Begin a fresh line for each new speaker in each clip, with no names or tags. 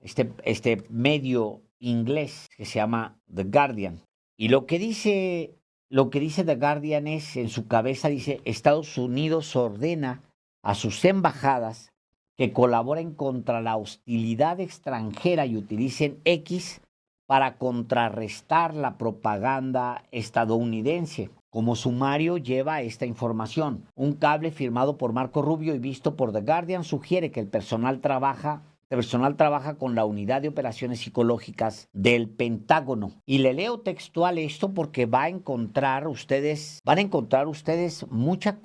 este medio inglés que se llama The Guardian. Y lo que dice The Guardian es, en su cabeza dice, Estados Unidos ordena a sus embajadas que colaboren contra la hostilidad extranjera y utilicen X para contrarrestar la propaganda estadounidense. Como sumario lleva esta información. Un cable firmado por Marco Rubio y visto por The Guardian sugiere que el personal trabaja con la Unidad de Operaciones Psicológicas del Pentágono. Y le leo textual esto porque van a encontrar ustedes mucha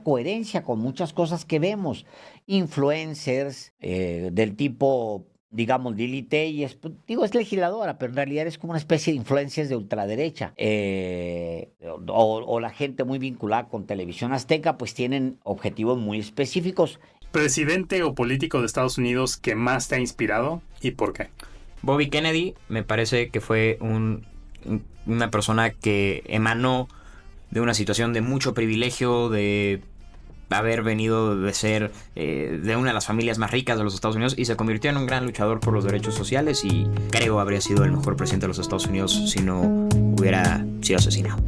coherencia con muchas cosas que vemos. Influencers del tipo, digamos, Lili Telles, es legisladora, pero en realidad es como una especie de influencias de ultraderecha. O la gente muy vinculada con Televisión Azteca, pues tienen objetivos muy específicos.
¿Presidente o político de Estados Unidos que más te ha inspirado y por qué?
Bobby Kennedy me parece que fue una persona que emanó de una situación de mucho privilegio, de haber venido de ser de una de las familias más ricas de los Estados Unidos y se convirtió en un gran luchador por los derechos sociales y creo habría sido el mejor presidente de los Estados Unidos si no hubiera sido asesinado.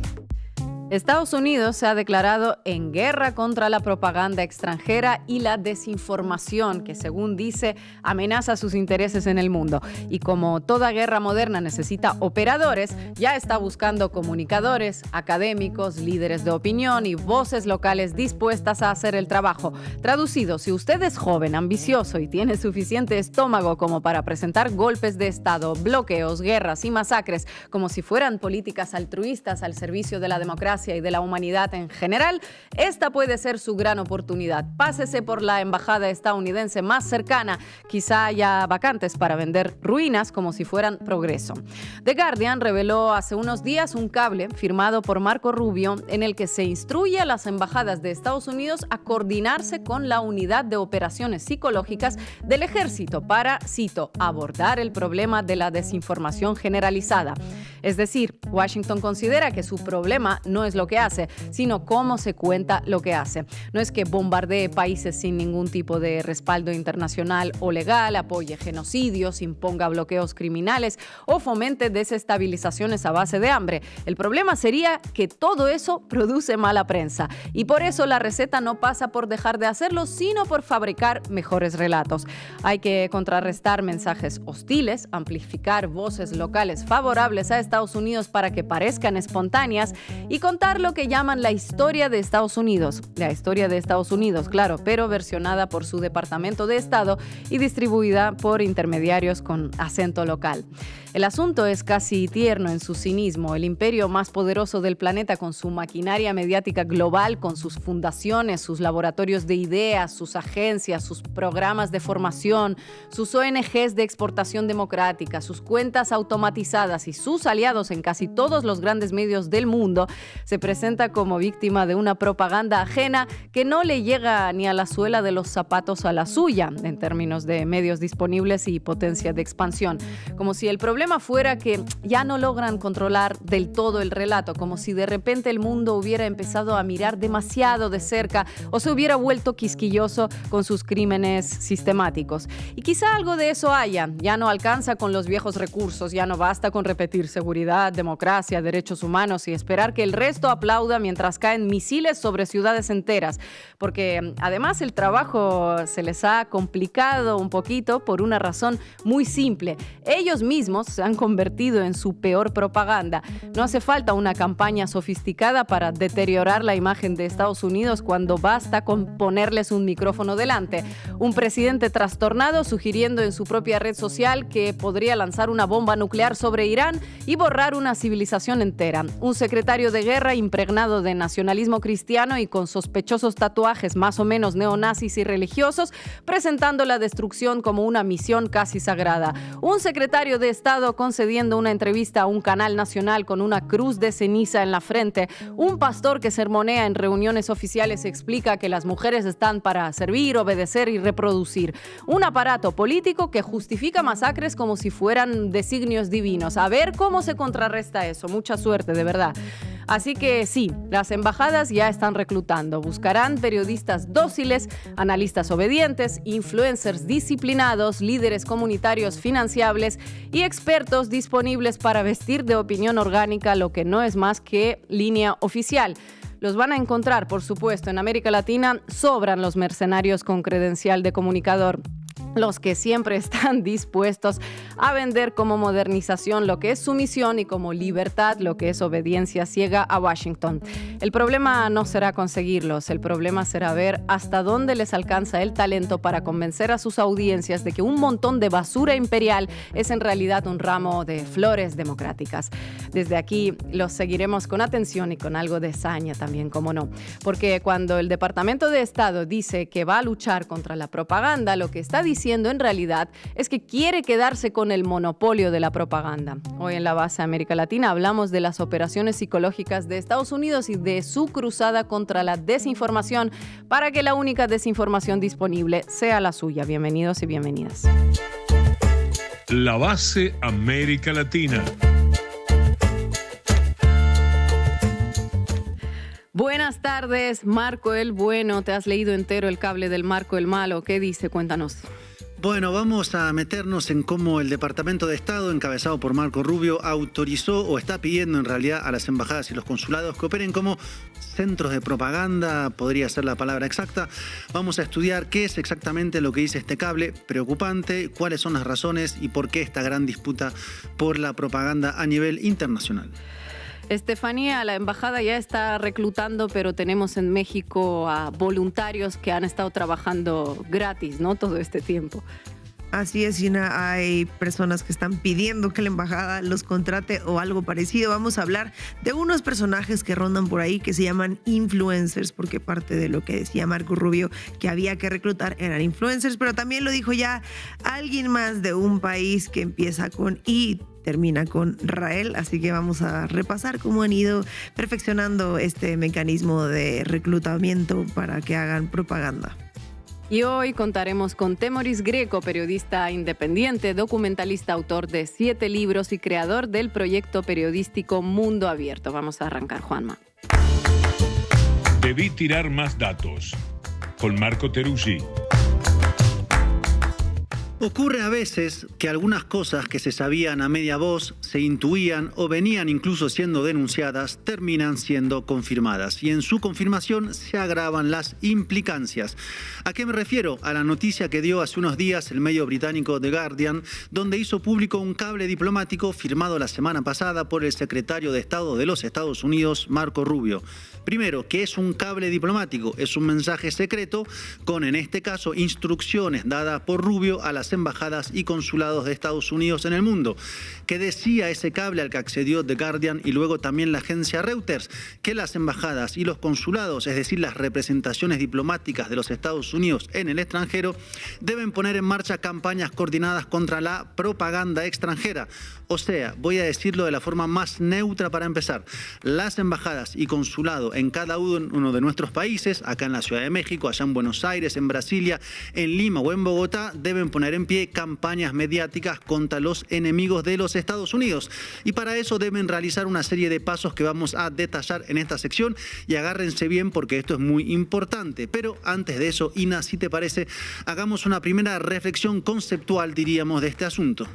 Estados Unidos se ha declarado en guerra contra la propaganda extranjera y la desinformación que, según dice, amenaza sus intereses en el mundo. Y como toda guerra moderna necesita operadores, ya está buscando comunicadores, académicos, líderes de opinión y voces locales dispuestas a hacer el trabajo. Traducido, si usted es joven, ambicioso y tiene suficiente estómago como para presentar golpes de Estado, bloqueos, guerras y masacres como si fueran políticas altruistas al servicio de la democracia y de la humanidad en general, esta puede ser su gran oportunidad. Pásese por la embajada estadounidense más cercana, quizá haya vacantes para vender ruinas como si fueran progreso. The Guardian reveló hace unos días un cable firmado por Marco Rubio en el que se instruye a las embajadas de Estados Unidos a coordinarse con la Unidad de Operaciones Psicológicas del Ejército para, cito, abordar el problema de la desinformación generalizada. Es decir, Washington considera que su problema no es lo que hace, sino cómo se cuenta lo que hace. No es que bombardee países sin ningún tipo de respaldo internacional o legal, apoye genocidios, imponga bloqueos criminales o fomente desestabilizaciones a base de hambre. El problema sería que todo eso produce mala prensa y por eso la receta no pasa por dejar de hacerlo, sino por fabricar mejores relatos. Hay que contrarrestar mensajes hostiles, amplificar voces locales favorables a Estados Unidos para que parezcan espontáneas y contar lo que llaman la historia de Estados Unidos. La historia de Estados Unidos, claro, pero versionada por su Departamento de Estado y distribuida por intermediarios con acento local. El asunto es casi tierno en su cinismo. El imperio más poderoso del planeta, con su maquinaria mediática global, con sus fundaciones, sus laboratorios de ideas, sus agencias, sus programas de formación, sus ONGs de exportación democrática, sus cuentas automatizadas y sus aliados en casi todos los grandes medios del mundo, se presenta como víctima de una propaganda ajena que no le llega ni a la suela de los zapatos a la suya, en términos de medios disponibles y potencia de expansión. Como si el problema fuera que ya no logran controlar del todo el relato, como si de repente el mundo hubiera empezado a mirar demasiado de cerca o se hubiera vuelto quisquilloso con sus crímenes sistemáticos. Y quizá algo de eso haya. Ya no alcanza con los viejos recursos, ya no basta con repetir seguridad, democracia, derechos humanos y esperar que el resto aplauda mientras caen misiles sobre ciudades enteras, porque además el trabajo se les ha complicado un poquito por una razón muy simple. Ellos mismos se han convertido en su peor propaganda. No hace falta una campaña sofisticada para deteriorar la imagen de Estados Unidos cuando basta con ponerles un micrófono delante. Un presidente trastornado sugiriendo en su propia red social que podría lanzar una bomba nuclear sobre Irán y borrar una civilización entera. Un secretario de guerra impregnado de nacionalismo cristiano y con sospechosos tatuajes más o menos neonazis y religiosos, presentando la destrucción como una misión casi sagrada. Un secretario de Estado concediendo una entrevista a un canal nacional con una cruz de ceniza en la frente. Un pastor que sermonea en reuniones oficiales y explica que las mujeres están para servir, obedecer y reproducir. Un aparato político que justifica masacres como si fueran designios divinos. A ver cómo se contrarresta eso. Mucha suerte, de verdad. Así que sí, las embajadas ya están reclutando. Buscarán periodistas dóciles, analistas obedientes, influencers disciplinados, líderes comunitarios financiables y expertos disponibles para vestir de opinión orgánica lo que no es más que línea oficial. Los van a encontrar, por supuesto, en América Latina sobran los mercenarios con credencial de comunicador. Los que siempre están dispuestos a vender como modernización lo que es sumisión y como libertad lo que es obediencia ciega a Washington. El problema no será conseguirlos, el problema será ver hasta dónde les alcanza el talento para convencer a sus audiencias de que un montón de basura imperial es en realidad un ramo de flores democráticas. Desde aquí los seguiremos con atención y con algo de saña también, como no. Porque cuando el Departamento de Estado dice que va a luchar contra la propaganda, lo que está diciendo en realidad es que quiere quedarse con el monopolio de la propaganda. Hoy en la base América Latina hablamos de las operaciones psicológicas de Estados Unidos y de su cruzada contra la desinformación para que la única desinformación disponible sea la suya. Bienvenidos y bienvenidas.
La base América Latina.
Buenas tardes, Marco el Bueno. ¿Te has leído entero el cable del Marco el Malo? ¿Qué dice? Cuéntanos.
Bueno, vamos a meternos en cómo el Departamento de Estado, encabezado por Marco Rubio, autorizó o está pidiendo en realidad a las embajadas y los consulados que operen como centros de propaganda, podría ser la palabra exacta. Vamos a estudiar qué es exactamente lo que dice este cable preocupante, cuáles son las razones y por qué esta gran disputa por la propaganda a nivel internacional.
Estefanía, la embajada ya está reclutando, pero tenemos en México a voluntarios que han estado trabajando gratis, ¿no? Todo este tiempo.
Así es, Gina, hay personas que están pidiendo que la embajada los contrate o algo parecido. Vamos a hablar de unos personajes que rondan por ahí que se llaman influencers, porque parte de lo que decía Marco Rubio que había que reclutar eran influencers, pero también lo dijo ya alguien más de un país que empieza con I, termina con Rael, así que vamos a repasar cómo han ido perfeccionando este mecanismo de reclutamiento para que hagan propaganda.
Y hoy contaremos con Temoris Greco, periodista independiente, documentalista, autor de 7 libros y creador del proyecto periodístico Mundo Abierto. Vamos a arrancar, Juanma.
Debí tirar más datos. Con Marco Teruggi.
Ocurre a veces que algunas cosas que se sabían a media voz, se intuían o venían incluso siendo denunciadas, terminan siendo confirmadas. Y en su confirmación se agravan las implicancias. ¿A qué me refiero? A la noticia que dio hace unos días el medio británico The Guardian, donde hizo público un cable diplomático firmado la semana pasada por el secretario de Estado de los Estados Unidos, Marco Rubio. Primero, ¿qué es un cable diplomático? Es un mensaje secreto con, en este caso, instrucciones dadas por Rubio a las embajadas y consulados de Estados Unidos en el mundo. ¿Qué decía ese cable al que accedió The Guardian y luego también la agencia Reuters? Que las embajadas y los consulados, es decir, las representaciones diplomáticas de los Estados Unidos en el extranjero, deben poner en marcha campañas coordinadas contra la propaganda extranjera. O sea, voy a decirlo de la forma más neutra para empezar. Las embajadas y consulados en cada uno de nuestros países, acá en la Ciudad de México, allá en Buenos Aires, en Brasilia, en Lima o en Bogotá, deben poner en pie campañas mediáticas contra los enemigos de los Estados Unidos. Y para eso deben realizar una serie de pasos que vamos a detallar en esta sección y agárrense bien porque esto es muy importante. Pero antes de eso, Ina, si te parece, hagamos una primera reflexión conceptual, diríamos, de este asunto.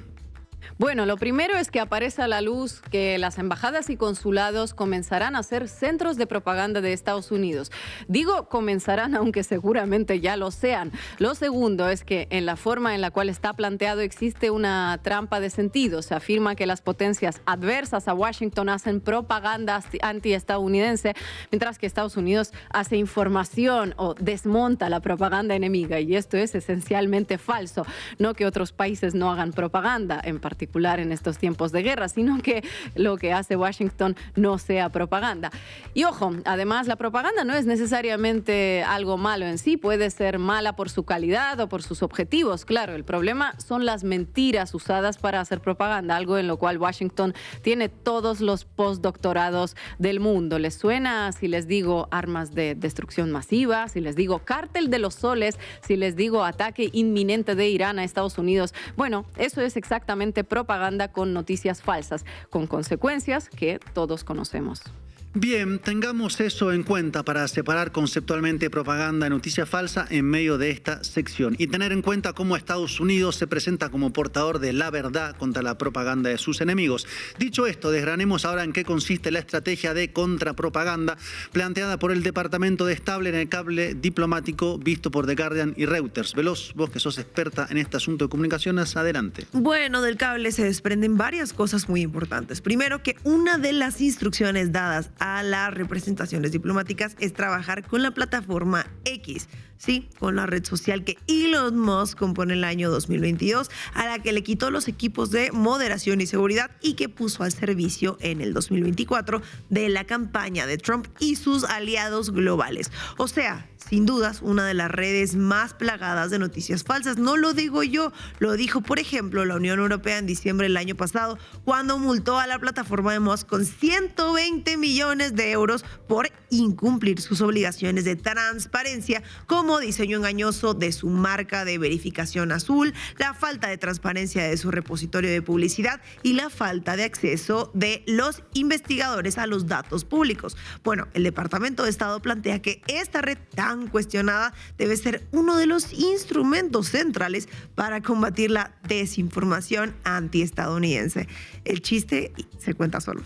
Bueno, lo primero es que aparece a la luz que las embajadas y consulados comenzarán a ser centros de propaganda de Estados Unidos. Digo comenzarán, aunque seguramente ya lo sean. Lo segundo es que en la forma en la cual está planteado existe una trampa de sentido. Se afirma que las potencias adversas a Washington hacen propaganda antiestadounidense, mientras que Estados Unidos hace información o desmonta la propaganda enemiga. Y esto es esencialmente falso. No que otros países no hagan propaganda, en particular en estos tiempos de guerra, sino que lo que hace Washington no sea propaganda. Y ojo, además la propaganda no es necesariamente algo malo en sí, puede ser mala por su calidad o por sus objetivos. Claro, el problema son las mentiras usadas para hacer propaganda, algo en lo cual Washington tiene todos los postdoctorados del mundo. ¿Les suena si les digo armas de destrucción masiva, si les digo cártel de los soles, si les digo ataque inminente de Irán a Estados Unidos? Bueno, eso es exactamente propaganda con noticias falsas, con consecuencias que todos conocemos.
Bien, tengamos eso en cuenta para separar conceptualmente propaganda y noticia falsa en medio de esta sección y tener en cuenta cómo Estados Unidos se presenta como portador de la verdad contra la propaganda de sus enemigos. Dicho esto, desgranemos ahora en qué consiste la estrategia de contrapropaganda planteada por el Departamento de Estado en el cable diplomático visto por The Guardian y Reuters. Veloz, vos que sos experta en este asunto de comunicaciones, adelante.
Bueno, del cable se desprenden varias cosas muy importantes. Primero, que una de las instrucciones dadas a las representaciones diplomáticas es trabajar con la plataforma X, sí, con la red social que Elon Musk compone el año 2022, a la que le quitó los equipos de moderación y seguridad y que puso al servicio en el 2024 de la campaña de Trump y sus aliados globales. O sea, sin dudas, una de las redes más plagadas de noticias falsas. No lo digo yo, lo dijo, por ejemplo, la Unión Europea en diciembre del año pasado, cuando multó a la plataforma de Musk con 120 millones de euros por incumplir sus obligaciones de transparencia, como diseño engañoso de su marca de verificación azul, la falta de transparencia de su repositorio de publicidad y la falta de acceso de los investigadores a los datos públicos. Bueno, el Departamento de Estado plantea que esta red tan cuestionada debe ser uno de los instrumentos centrales para combatir la desinformación antiestadounidense. El chiste se cuenta solo.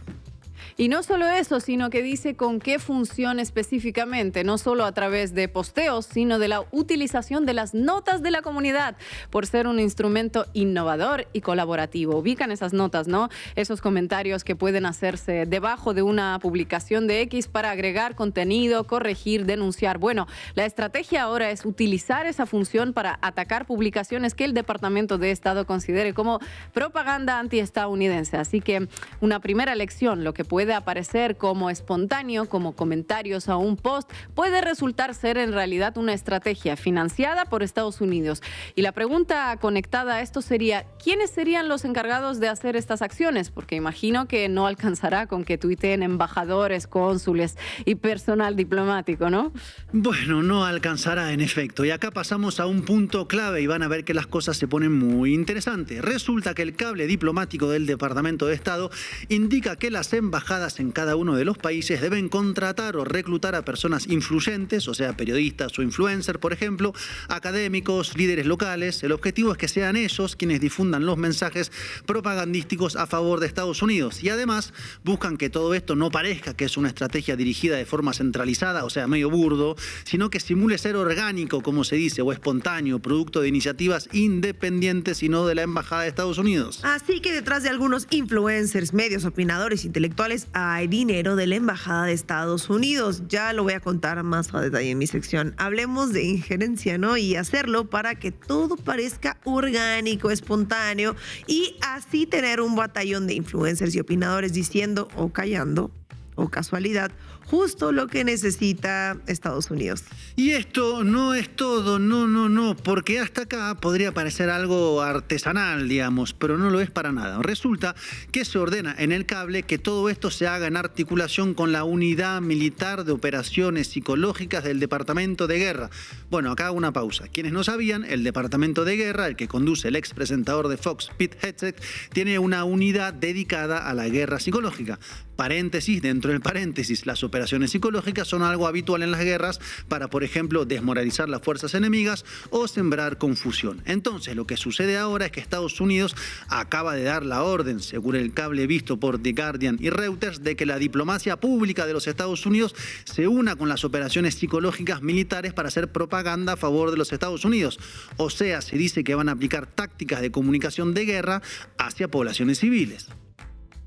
Y no solo eso, sino que dice con qué función específicamente, no solo a través de posteos, sino de la utilización de las notas de la comunidad, por ser un instrumento innovador y colaborativo. Ubican esas notas, ¿no? Esos comentarios que pueden hacerse debajo de una publicación de X para agregar contenido, corregir, denunciar. Bueno, la estrategia ahora es utilizar esa función para atacar publicaciones que el Departamento de Estado considere como propaganda antiestadounidense. Así que una primera lección, lo que puede aparecer como espontáneo, como comentarios a un post, puede resultar ser en realidad una estrategia financiada por Estados Unidos. Y la pregunta conectada a esto sería, ¿quiénes serían los encargados de hacer estas acciones? Porque imagino que no alcanzará con que tuiteen embajadores, cónsules y personal diplomático, ¿no?
Bueno, no alcanzará en efecto. Y acá pasamos a un punto clave y van a ver que las cosas se ponen muy interesantes. Resulta que el cable diplomático del Departamento de Estado indica que las embajadas en cada uno de los países deben contratar o reclutar a personas influyentes, o sea, periodistas o influencers, por ejemplo, académicos, líderes locales. El objetivo es que sean ellos quienes difundan los mensajes propagandísticos a favor de Estados Unidos. Y además buscan que todo esto no parezca que es una estrategia dirigida de forma centralizada, o sea, medio burdo, sino que simule ser orgánico, como se dice, o espontáneo, producto de iniciativas independientes y no de la Embajada de Estados Unidos.
Así que detrás de algunos influencers, medios, opinadores, intelectuales, hay dinero de la Embajada de Estados Unidos. Ya lo voy a contar más a detalle en mi sección. Hablemos de injerencia, ¿no? Y hacerlo para que todo parezca orgánico, espontáneo y así tener un batallón de influencers y opinadores diciendo o callando, o casualidad, justo lo que necesita Estados Unidos.
Y esto no es todo, no, porque hasta acá podría parecer algo artesanal, digamos, pero no lo es para nada. Resulta que se ordena en el cable que todo esto se haga en articulación con la Unidad Militar de Operaciones Psicológicas del Departamento de Guerra. Bueno, acá hago una pausa. Quienes no sabían, el Departamento de Guerra, el que conduce el ex presentador de Fox, Pete Hegseth, tiene una unidad dedicada a la guerra psicológica. Paréntesis, dentro del paréntesis, las operaciones psicológicas son algo habitual en las guerras para, por ejemplo, desmoralizar las fuerzas enemigas o sembrar confusión. Entonces, lo que sucede ahora es que Estados Unidos acaba de dar la orden, según el cable visto por The Guardian y Reuters, de que la diplomacia pública de los Estados Unidos se una con las operaciones psicológicas militares para hacer propaganda a favor de los Estados Unidos. O sea, se dice que van a aplicar tácticas de comunicación de guerra hacia poblaciones civiles.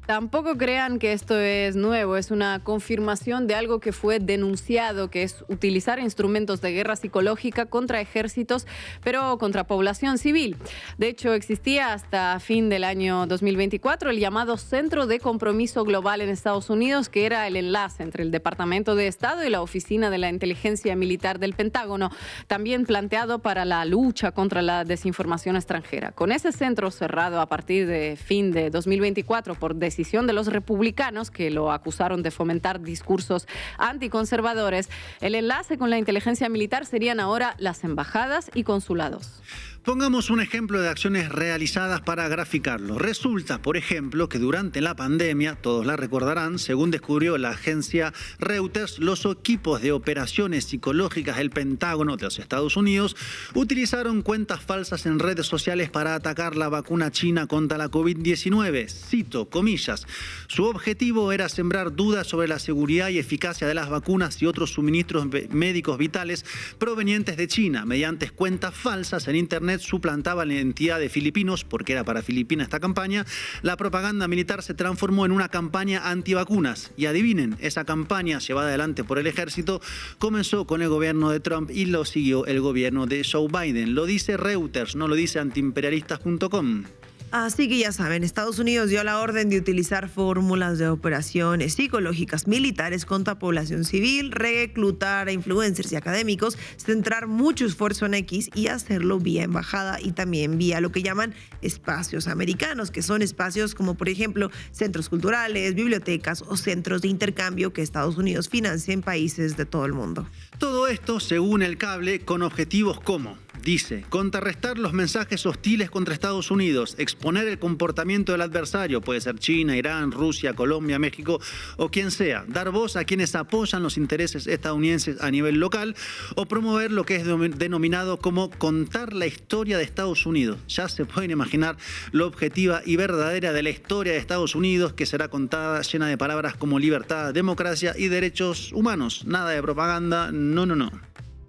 Tampoco crean que esto es nuevo, es una confirmación de algo que fue denunciado, que es utilizar instrumentos de guerra psicológica contra ejércitos, pero contra población civil. De hecho, existía hasta fin del año 2024 el llamado Centro de Compromiso Global en Estados Unidos, que era el enlace entre el Departamento de Estado y la Oficina de la Inteligencia Militar del Pentágono, también planteado para la lucha contra la desinformación extranjera. Con ese centro cerrado a partir de fin de 2024 por decisión de los republicanos, que lo acusaron de fomentar discursos anticonservadores, el enlace con la inteligencia militar serían ahora las embajadas y consulados.
Pongamos un ejemplo de acciones realizadas para graficarlo. Resulta, por ejemplo, que durante la pandemia, todos la recordarán, según descubrió la agencia Reuters, los equipos de operaciones psicológicas del Pentágono de los Estados Unidos utilizaron cuentas falsas en redes sociales para atacar la vacuna china contra la COVID-19. Cito, comillas, su objetivo era sembrar dudas sobre la seguridad y eficacia de las vacunas y otros suministros médicos vitales provenientes de China. Mediante cuentas falsas en Internet suplantaba la identidad de filipinos, porque era para Filipinas esta campaña. La propaganda militar se transformó en una campaña antivacunas. Y adivinen, esa campaña llevada adelante por el ejército comenzó con el gobierno de Trump y lo siguió el gobierno de Joe Biden. Lo dice Reuters, no lo dice antiimperialistas.com.
Así que ya saben, Estados Unidos dio la orden de utilizar fórmulas de operaciones psicológicas militares contra población civil, reclutar a influencers y académicos, centrar mucho esfuerzo en X y hacerlo vía embajada y también vía lo que llaman espacios americanos, que son espacios como por ejemplo centros culturales, bibliotecas o centros de intercambio que Estados Unidos financia en países de todo el mundo.
Todo esto, según el cable, con objetivos como, dice, contrarrestar los mensajes hostiles contra Estados Unidos, exponer el comportamiento del adversario, puede ser China, Irán, Rusia, Colombia, México o quien sea, dar voz a quienes apoyan los intereses estadounidenses a nivel local o promover lo que es denominado como contar la historia de Estados Unidos. Ya se pueden imaginar lo objetiva y verdadera de la historia de Estados Unidos, que será contada llena de palabras como libertad, democracia y derechos humanos. Nada de propaganda, no.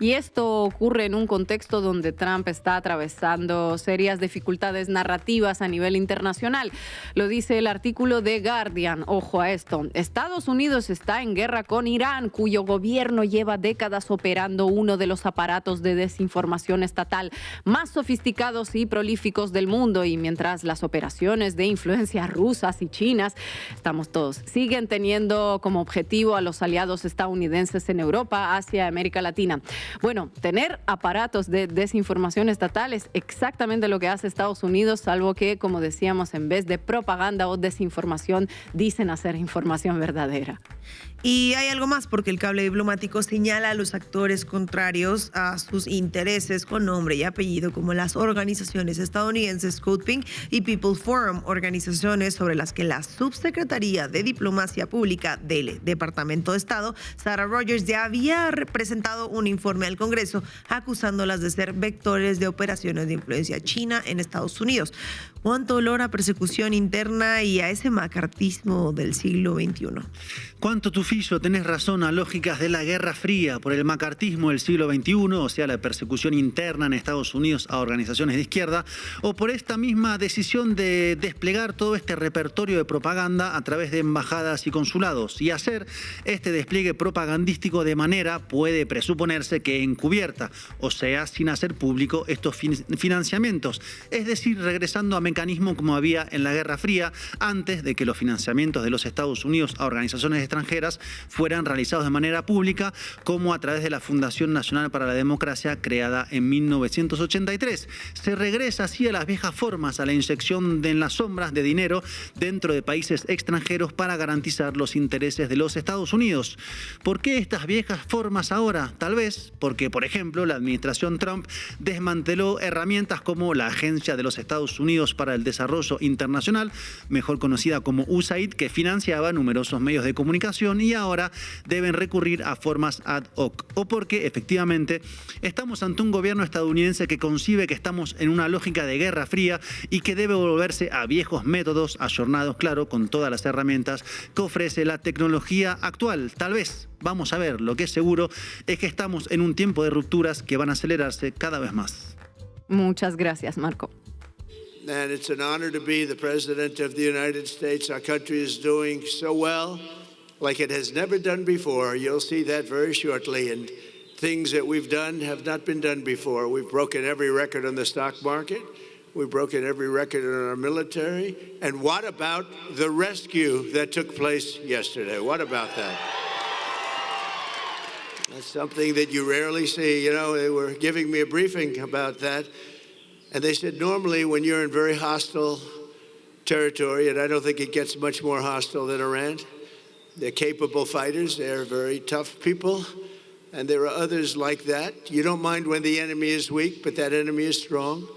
Y esto ocurre en un contexto donde Trump está atravesando serias dificultades narrativas a nivel internacional. Lo dice el artículo de Guardian. Ojo a esto. Estados Unidos está en guerra con Irán, cuyo gobierno lleva décadas operando uno de los aparatos de desinformación estatal más sofisticados y prolíficos del mundo. Y mientras las operaciones de influencia rusas y chinas, estamos todos, siguen teniendo como objetivo a los aliados estadounidenses en Europa, Asia y América Latina. Bueno, tener aparatos de desinformación estatal es exactamente lo que hace Estados Unidos, salvo que, como decíamos, en vez de propaganda o desinformación, dicen hacer información verdadera.
Y hay algo más, porque el cable diplomático señala a los actores contrarios a sus intereses con nombre y apellido, como las organizaciones estadounidenses Code Pink y People Forum, organizaciones sobre las que la subsecretaría de Diplomacia Pública del Departamento de Estado, Sarah Rogers, ya había presentado un informe al Congreso acusándolas de ser vectores de operaciones de influencia china en Estados Unidos. ¿Cuánto olor a persecución interna y a ese macartismo del siglo XXI?
¿Cuánto tufillo tenés razón a lógicas de la Guerra Fría por el macartismo del siglo XXI, o sea, la persecución interna en Estados Unidos a organizaciones de izquierda, o por esta misma decisión de desplegar todo este repertorio de propaganda a través de embajadas y consulados y hacer este despliegue propagandístico de manera, puede presuponerse que encubierta, o sea, sin hacer público estos financiamientos, es decir, regresando a mecanismo como había en la Guerra Fría antes de que los financiamientos de los Estados Unidos a organizaciones extranjeras fueran realizados de manera pública, como a través de la Fundación Nacional para la Democracia creada en 1983. Se regresa así a las viejas formas, a la inyección en las sombras de dinero dentro de países extranjeros para garantizar los intereses de los Estados Unidos. ¿Por qué estas viejas formas ahora? Tal vez porque, por ejemplo, la administración Trump desmanteló herramientas como la Agencia de los Estados Unidos para el Desarrollo Internacional, mejor conocida como USAID, que financiaba numerosos medios de comunicación y ahora deben recurrir a formas ad hoc. O porque, efectivamente, estamos ante un gobierno estadounidense que concibe que estamos en una lógica de Guerra Fría y que debe volverse a viejos métodos, ayornados, claro, con todas las herramientas que ofrece la tecnología actual. Tal vez, vamos a ver, lo que es seguro es que estamos en un tiempo de rupturas que van a acelerarse cada vez más.
Muchas gracias, Marco.
And it's an honor to be the President of the United States. Our country is doing so well, like it has never done before. You'll see that very shortly. And things that we've done have not been done before. We've broken every record on the stock market. We've broken every record in our military. And what about the rescue that took place yesterday? What about that? That's something that you rarely see. You know, they were giving me a briefing about that. And they said, normally when you're in very hostile territory, and I don't think it gets much more hostile than Iran, they're capable fighters, they're very tough people, and there are others like that. You don't mind when the enemy is weak, but that enemy is strong.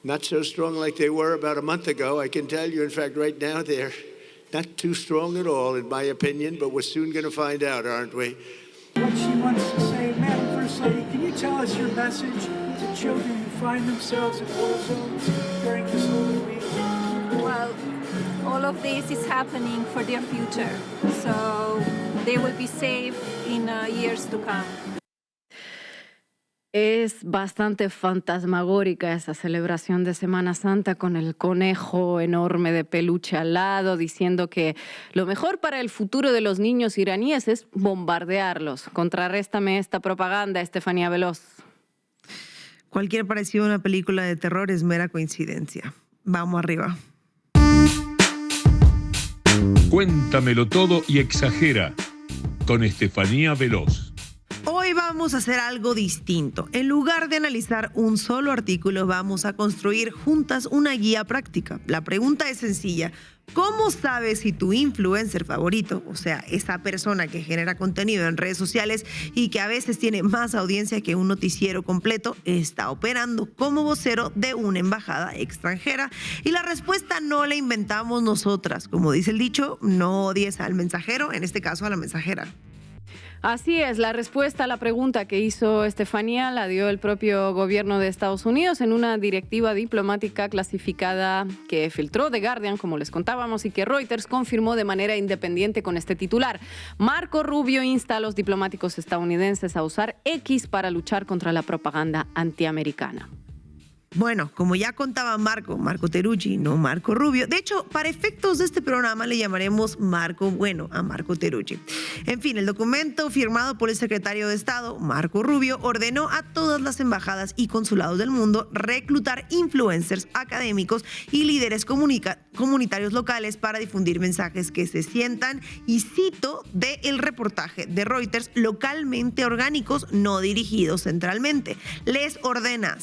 Not so strong like they were about a month ago. I can tell you, in fact, right now they're not too strong at all, in my opinion, but we're soon going to find out, aren't we?
What she wants to say. Madam First Lady, can you tell us your message to children who find themselves in war zones during this Holy Week?
Well, all of this is happening for their future, so they will be safe in years to come.
Es bastante fantasmagórica esa celebración de Semana Santa con el conejo enorme de peluche al lado, diciendo que lo mejor para el futuro de los niños iraníes es bombardearlos. Contrarréstame esta propaganda, Estefanía Veloz.
Cualquier parecido a una película de terror es mera coincidencia. Vamos arriba.
Cuéntamelo todo y exagera con Estefanía Veloz.
Hoy vamos a hacer algo distinto. En lugar de analizar un solo artículo, vamos a construir juntas una guía práctica. La pregunta es sencilla. ¿Cómo sabes si tu influencer favorito, o sea, esa persona que genera contenido en redes sociales y que a veces tiene más audiencia que un noticiero completo, está operando como vocero de una embajada extranjera? Y la respuesta no la inventamos nosotras. Como dice el dicho, no odies al mensajero, en este caso a la mensajera.
Así es, la respuesta a la pregunta que hizo Estefanía la dio el propio gobierno de Estados Unidos en una directiva diplomática clasificada que filtró The Guardian, como les contábamos, y que Reuters confirmó de manera independiente con este titular. Marco Rubio insta a los diplomáticos estadounidenses a usar X para luchar contra la propaganda antiamericana.
Bueno, como ya contaba Marco Teruggi, no Marco Rubio. De hecho, para efectos de este programa le llamaremos Marco Bueno a Marco Teruggi. En fin, el documento firmado por el secretario de Estado, Marco Rubio, ordenó a todas las embajadas y consulados del mundo reclutar influencers académicos y líderes comunitarios locales para difundir mensajes que se sientan, y cito del reportaje de Reuters, localmente orgánicos, no dirigidos centralmente. Les ordena,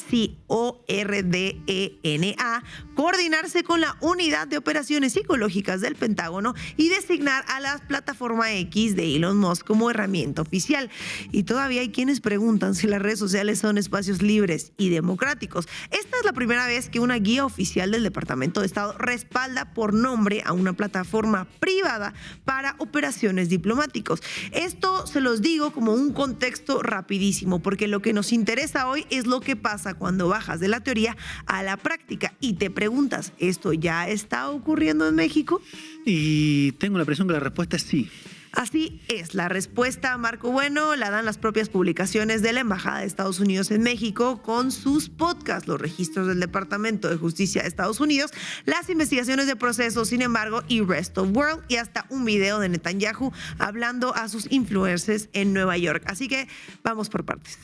RDENA, coordinarse con la Unidad de Operaciones Psicológicas del Pentágono y designar a la plataforma X de Elon Musk como herramienta oficial. Y todavía hay quienes preguntan si las redes sociales son espacios libres y democráticos. Esta es la primera vez que una guía oficial del Departamento de Estado respalda por nombre a una plataforma privada para operaciones diplomáticos. Esto se los digo como un contexto rapidísimo, porque lo que nos interesa hoy es lo que pasa cuando bajas de la teoría a la práctica y te preguntas, ¿esto ya está ocurriendo en México?
Y tengo la impresión que la respuesta es sí.
Así es, la respuesta, Marco Bueno, la dan las propias publicaciones de la Embajada de Estados Unidos en México con sus podcasts, los registros del Departamento de Justicia de Estados Unidos, las investigaciones de procesos, sin embargo, y Rest of World, y hasta un video de Netanyahu hablando a sus influencers en Nueva York. Así que vamos por partes.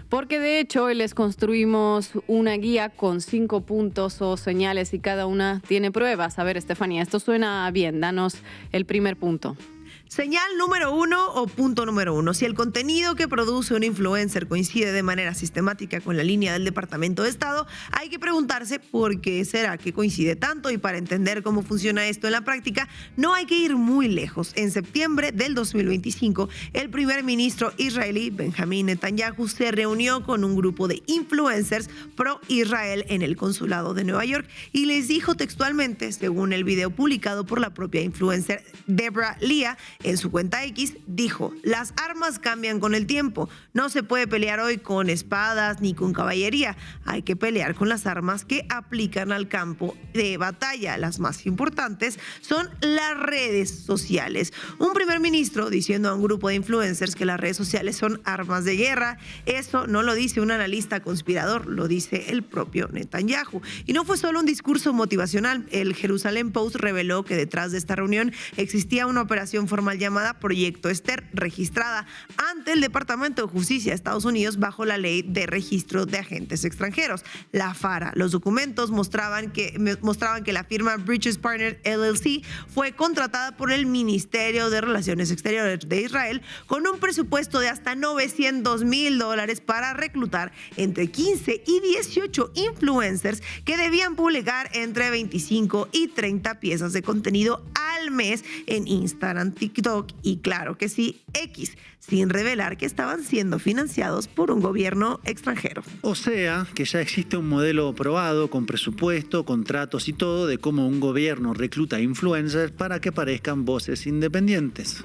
Porque de hecho hoy les construimos una guía con 5 puntos o señales y cada una tiene pruebas. A ver, Estefanía, esto suena bien. Danos el primer punto.
Señal número 1 o punto número 1. Si el contenido que produce un influencer coincide de manera sistemática con la línea del Departamento de Estado, hay que preguntarse por qué será que coincide tanto, y para entender cómo funciona esto en la práctica no hay que ir muy lejos. En septiembre del 2025, el primer ministro israelí Benjamín Netanyahu se reunió con un grupo de influencers pro-Israel en el consulado de Nueva York y les dijo textualmente, según el video publicado por la propia influencer Deborah Leah en su cuenta X, dijo: las armas cambian con el tiempo. No se puede pelear hoy con espadas ni con caballería. Hay que pelear con las armas que aplican al campo de batalla. Las más importantes son las redes sociales. Un primer ministro diciendo a un grupo de influencers que las redes sociales son armas de guerra. Eso no lo dice un analista conspirador, lo dice el propio Netanyahu. Y no fue solo un discurso motivacional. El Jerusalem Post reveló que detrás de esta reunión existía una operación formal llamada Proyecto Esther, registrada ante el Departamento de Justicia de Estados Unidos bajo la Ley de Registro de Agentes Extranjeros, la FARA. Los documentos mostraban que la firma Bridges Partners LLC fue contratada por el Ministerio de Relaciones Exteriores de Israel con un presupuesto de hasta $900,000 para reclutar entre 15 y 18 influencers que debían publicar entre 25 y 30 piezas de contenido al al mes en Instagram, TikTok y claro que sí, X, sin revelar que estaban siendo financiados por un gobierno extranjero.
O sea, que ya existe un modelo probado con presupuesto, contratos y todo de cómo un gobierno recluta influencers para que parezcan voces independientes.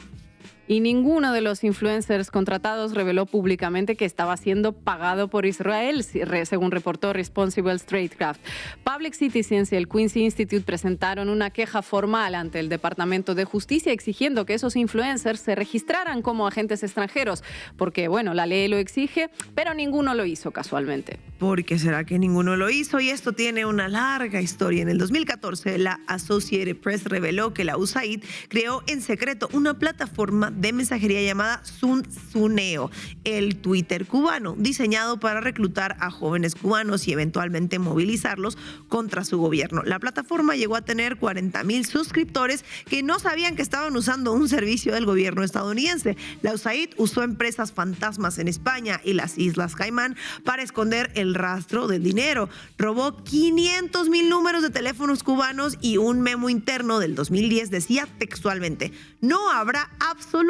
Y ninguno de los influencers contratados reveló públicamente que estaba siendo pagado por Israel, según reportó Responsible Statecraft. Public Citizens y el Quincy Institute presentaron una queja formal ante el Departamento de Justicia exigiendo que esos influencers se registraran como agentes extranjeros, porque, bueno, la ley lo exige, pero ninguno lo hizo casualmente.
¿Por qué será que ninguno lo hizo? Y esto tiene una larga historia. En el 2014, la Associated Press reveló que la USAID creó en secreto una plataforma de mensajería llamada Zuneo, el Twitter cubano, diseñado para reclutar a jóvenes cubanos y eventualmente movilizarlos contra su gobierno. La plataforma llegó a tener 40,000 suscriptores que no sabían que estaban usando un servicio del gobierno estadounidense. La USAID usó empresas fantasmas en España y las Islas Caimán para esconder el rastro del dinero. Robó 500,000 números de teléfonos cubanos y un memo interno del 2010 decía textualmente: no habrá absolutamente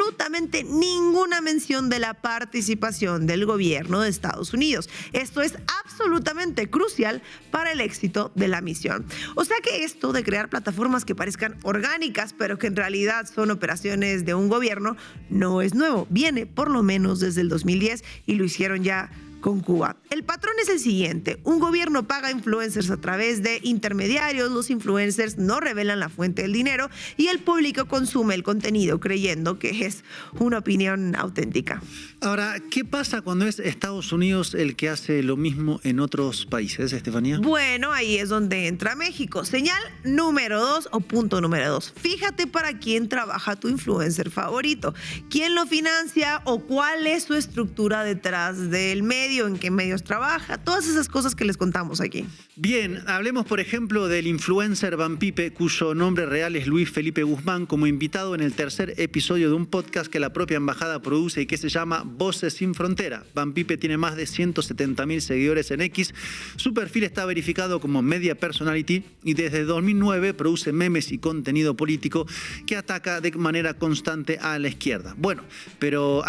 ninguna mención de la participación del gobierno de Estados Unidos. Esto es absolutamente crucial para el éxito de la misión. O sea que esto de crear plataformas que parezcan orgánicas, pero que en realidad son operaciones de un gobierno, no es nuevo. Viene por lo menos desde el 2010 y lo hicieron ya con Cuba. El patrón es el siguiente: un gobierno paga influencers a través de intermediarios, los influencers no revelan la fuente del dinero y el público consume el contenido creyendo que es una opinión auténtica.
Ahora, ¿qué pasa cuando es Estados Unidos el que hace lo mismo en otros países, Estefanía?
Bueno, ahí es donde entra México. Señal número 2 o punto número 2. Fíjate para quién trabaja tu influencer favorito, quién lo financia o cuál es su estructura detrás del medio, en qué medios trabaja, todas esas cosas que les contamos aquí.
Bien, hablemos por ejemplo del influencer Van Pipe, cuyo nombre real es Luis Felipe Guzmán, como invitado en el tercer episodio de un podcast que la propia embajada produce y que se llama Voces sin Frontera. Van Pipe tiene más de 170,000 seguidores en X, su perfil está verificado como Media Personality y desde 2009 produce memes y contenido político que ataca de manera constante a la izquierda. Bueno, pero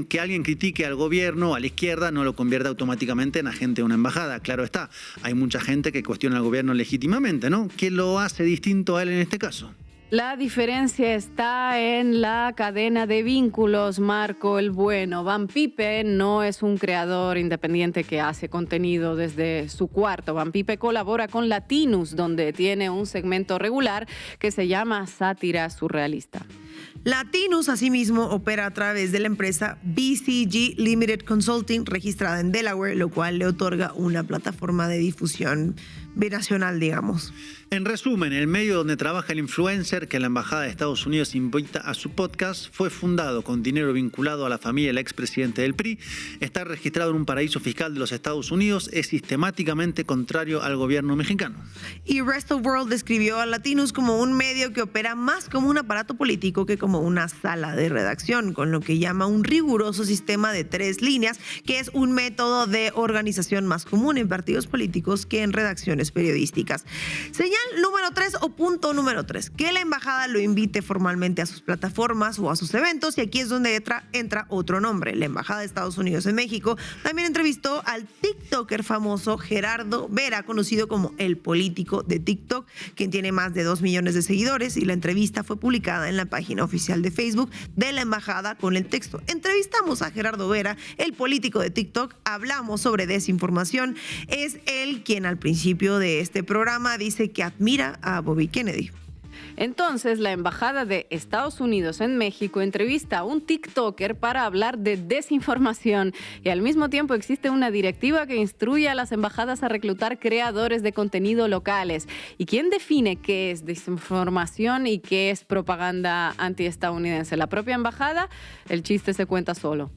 que alguien critique al gobierno, a la izquierda, no lo convierte automáticamente en agente de una embajada. Claro está, hay mucha gente que cuestiona al gobierno legítimamente, ¿no? ¿Qué lo hace distinto a él en este caso?
La diferencia está en la cadena de vínculos, Marco el Bueno. Van Pipe no es un creador independiente que hace contenido desde su cuarto. Van Pipe colabora con Latinus, donde tiene un segmento regular que se llama Sátira Surrealista.
Latinus, asimismo, opera a través de la empresa BCG Limited Consulting, registrada en Delaware, lo cual le otorga una plataforma de difusión binacional, digamos.
En resumen, el medio donde trabaja el influencer que la Embajada de Estados Unidos invita a su podcast fue fundado con dinero vinculado a la familia del expresidente del PRI, está registrado en un paraíso fiscal de los Estados Unidos, es sistemáticamente contrario al gobierno mexicano.
Y Rest of World describió a Latinus como un medio que opera más como un aparato político que como una sala de redacción, con lo que llama un riguroso sistema de 3 líneas, que es un método de organización más común en partidos políticos que en redacciones periodísticas. Señal número 3 o punto número 3, que la embajada lo invite formalmente a sus plataformas o a sus eventos, y aquí es donde entra otro nombre. La Embajada de Estados Unidos en México también entrevistó al TikToker famoso Gerardo Vera, conocido como el político de TikTok, quien tiene más de 2 millones de seguidores, y la entrevista fue publicada en la página oficial de Facebook de la embajada con el texto: entrevistamos a Gerardo Vera, el político de TikTok, hablamos sobre desinformación. Es él quien al principio de este programa dice que admira a Bobby Kennedy.
Entonces, la Embajada de Estados Unidos en México entrevista a un TikToker para hablar de desinformación, y al mismo tiempo existe una directiva que instruye a las embajadas a reclutar creadores de contenido locales. ¿Y quién define qué es desinformación y qué es propaganda antiestadounidense? ¿La propia embajada? El chiste se cuenta solo.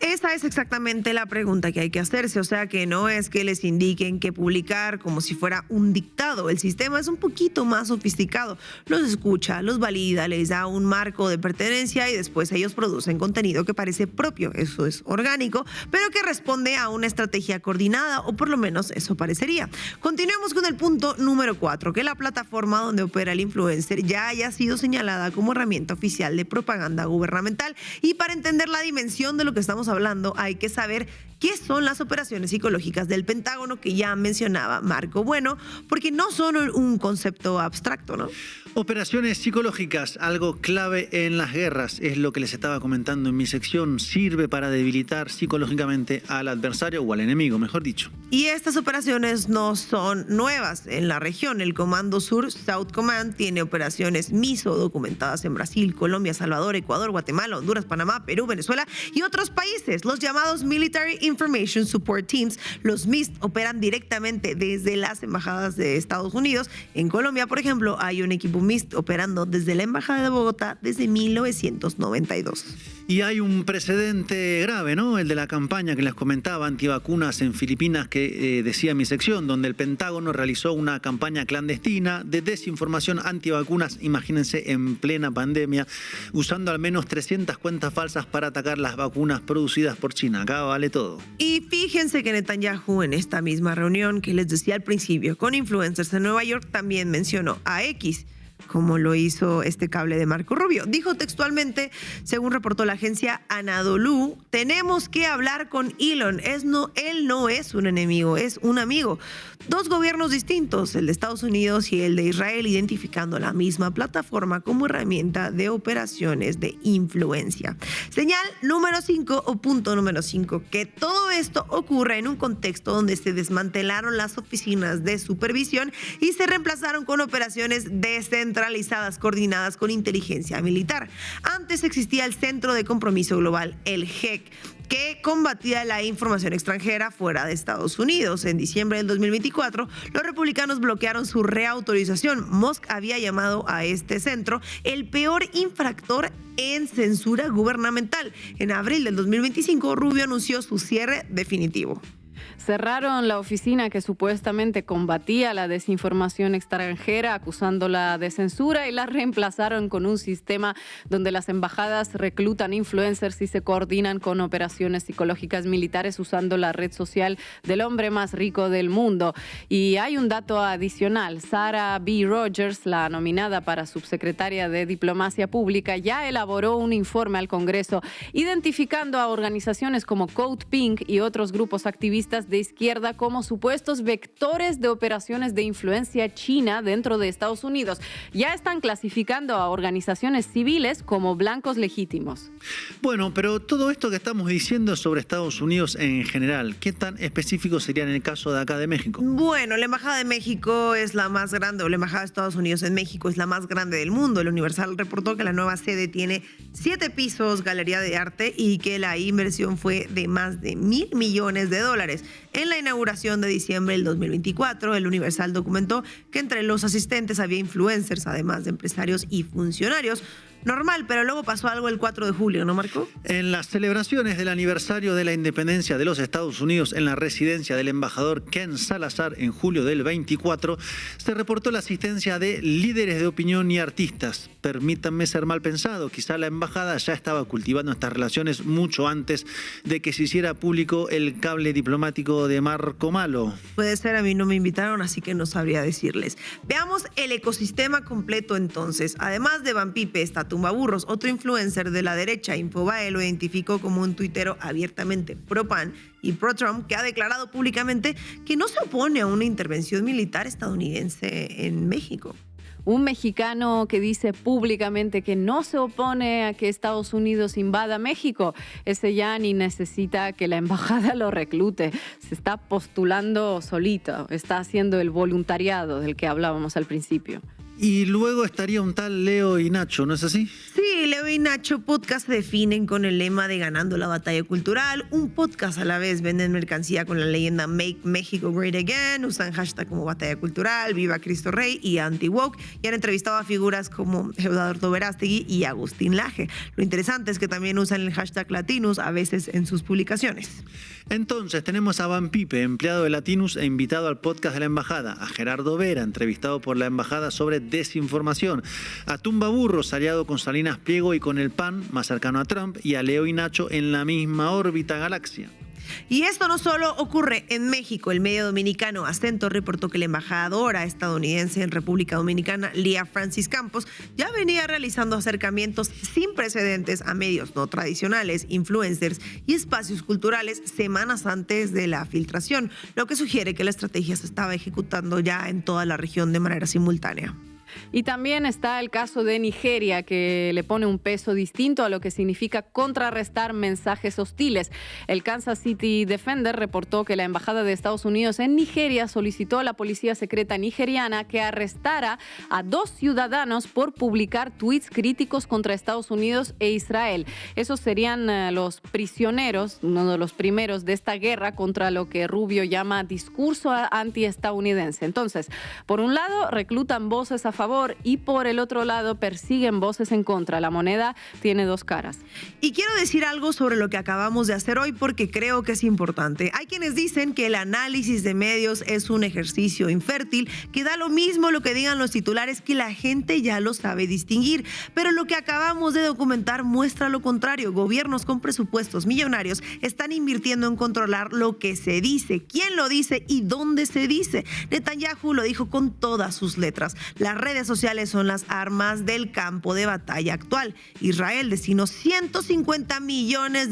Esa es exactamente la pregunta que hay que hacerse, o sea que no es que les indiquen qué publicar como si fuera un dictado. El sistema es un poquito más sofisticado. Los escucha, los valida, les da un marco de pertenencia y después ellos producen contenido que parece propio. Eso es orgánico, pero que responde a una estrategia coordinada, o por lo menos eso parecería. Continuemos con el punto número 4, que la plataforma donde opera el influencer ya haya sido señalada como herramienta oficial de propaganda gubernamental. Y para entender la dimensión de lo que estamos hablando, hay que saber qué son las operaciones psicológicas del Pentágono, que ya mencionaba Marco Bueno, porque no son un concepto abstracto, ¿no?
Operaciones psicológicas, algo clave en las guerras, es lo que les estaba comentando en mi sección. Sirve para debilitar psicológicamente al adversario o al enemigo, mejor dicho.
Y estas operaciones no son nuevas en la región. El Comando Sur, South Command, tiene operaciones MISO documentadas en Brasil, Colombia, Salvador, Ecuador, Guatemala, Honduras, Panamá, Perú, Venezuela y otros países. Los llamados Military Information Support Teams, los MIST, operan directamente desde las embajadas de Estados Unidos. En Colombia, por ejemplo, hay un equipo MIST operando desde la Embajada de Bogotá desde 1992.
Y hay un precedente grave, ¿no? El de la campaña que les comentaba, antivacunas en Filipinas, que decía mi sección, donde el Pentágono realizó una campaña clandestina de desinformación antivacunas, imagínense, en plena pandemia, usando al menos 300 cuentas falsas para atacar las vacunas producidas por China. Acá vale todo.
Y fíjense que Netanyahu, en esta misma reunión que les decía al principio con influencers en Nueva York, también mencionó a X, como lo hizo este cable de Marco Rubio. Dijo textualmente, según reportó la agencia Anadolu, tenemos que hablar con Elon. Él no es un enemigo, es un amigo. Dos gobiernos distintos, el de Estados Unidos y el de Israel, identificando la misma plataforma como herramienta de operaciones de influencia. Señal número 5 o punto número 5, que todo esto ocurre en un contexto donde se desmantelaron las oficinas de supervisión y se reemplazaron con operaciones descentralizadas coordinadas con inteligencia militar. Antes existía el Centro de Compromiso Global, el GEC, que combatía la información extranjera fuera de Estados Unidos. En diciembre del 2024, los republicanos bloquearon su reautorización. Musk había llamado a este centro el peor infractor en censura gubernamental. En abril del 2025, Rubio anunció su cierre definitivo.
Cerraron la oficina que supuestamente combatía la desinformación extranjera, acusándola de censura, y la reemplazaron con un sistema donde las embajadas reclutan influencers y se coordinan con operaciones psicológicas militares usando la red social del hombre más rico del mundo. Y hay un dato adicional. Sarah B. Rogers, la nominada para subsecretaria de Diplomacia Pública, ya elaboró un informe al Congreso identificando a organizaciones como Code Pink y otros grupos activistas de izquierda como supuestos vectores de operaciones de influencia china dentro de Estados Unidos. Ya están clasificando a organizaciones civiles como blancos legítimos.
Bueno, pero todo esto que estamos diciendo sobre Estados Unidos en general, ¿qué tan específico sería en el caso de acá de México?
Bueno, la Embajada de México es la más grande, o la Embajada de Estados Unidos en México es la más grande del mundo. El Universal reportó que la nueva sede tiene 7 pisos, galería de arte, y que la inversión fue de más de $1,000 millones. En la inauguración de diciembre del 2024, el Universal documentó que entre los asistentes había influencers, además de empresarios y funcionarios. Normal, pero luego pasó algo el 4 de julio, ¿no, Marco?
En las celebraciones del aniversario de la independencia de los Estados Unidos en la residencia del embajador Ken Salazar en julio del 24, se reportó la asistencia de líderes de opinión y artistas. Permítanme ser mal pensado, quizá la embajada ya estaba cultivando estas relaciones mucho antes de que se hiciera público el cable diplomático de Marco Malo.
Puede ser, a mí no me invitaron, así que no sabría decirles. Veamos el ecosistema completo entonces. Además de Van Pipe, está Tumbaburros, otro influencer de la derecha. Infobae lo identificó como un tuitero abiertamente pro-PAN y pro-Trump, que ha declarado públicamente que no se opone a una intervención militar estadounidense en México.
Un mexicano que dice públicamente que no se opone a que Estados Unidos invada México. Ese ya ni necesita que la embajada lo reclute. Se está postulando solito, está haciendo el voluntariado del que hablábamos al principio.
Y luego estaría un tal Leo y Nacho, ¿no es así?
Sí, Leo y Nacho Podcast se definen con el lema de Ganando la Batalla Cultural. Un podcast a la vez, venden mercancía con la leyenda Make Mexico Great Again, usan hashtag como Batalla Cultural, Viva Cristo Rey y Anti-Woke, y han entrevistado a figuras como Eduardo Verástegui y Agustín Laje. Lo interesante es que también usan el hashtag Latinus a veces en sus publicaciones.
Entonces tenemos a Van Pipe, empleado de Latinus e invitado al podcast de la Embajada, a Gerardo Vera, entrevistado por la Embajada sobre desinformación, a Tumba Burros, aliado con Salinas Pliego y con el PAN, más cercano a Trump, y a Leo y Nacho en la misma órbita galaxia.
Y esto no solo ocurre en México. El medio dominicano Acento reportó que la embajadora estadounidense en República Dominicana, Lía Francis Campos, ya venía realizando acercamientos sin precedentes a medios no tradicionales, influencers y espacios culturales semanas antes de la filtración, lo que sugiere que la estrategia se estaba ejecutando ya en toda la región de manera simultánea.
Y también está el caso de Nigeria, que le pone un peso distinto a lo que significa contrarrestar mensajes hostiles. El Kansas City Defender reportó que la Embajada de Estados Unidos en Nigeria solicitó a la policía secreta nigeriana que arrestara a 2 ciudadanos por publicar tweets críticos contra Estados Unidos e Israel. Esos serían los prisioneros, uno de los primeros de esta guerra contra lo que Rubio llama discurso antiestadounidense. Entonces, por un lado, reclutan voces a favor y por el otro lado persiguen voces en contra. La moneda tiene 2 caras.
Y quiero decir algo sobre lo que acabamos de hacer hoy porque creo que es importante. Hay quienes dicen que el análisis de medios es un ejercicio infértil, que da lo mismo lo que digan los titulares, que la gente ya lo sabe distinguir. Pero lo que acabamos de documentar muestra lo contrario. Gobiernos con presupuestos millonarios están invirtiendo en controlar lo que se dice, quién lo dice y dónde se dice. Netanyahu lo dijo con todas sus letras. Las redes sociales son las armas del campo de batalla actual. Israel destinó $150 millones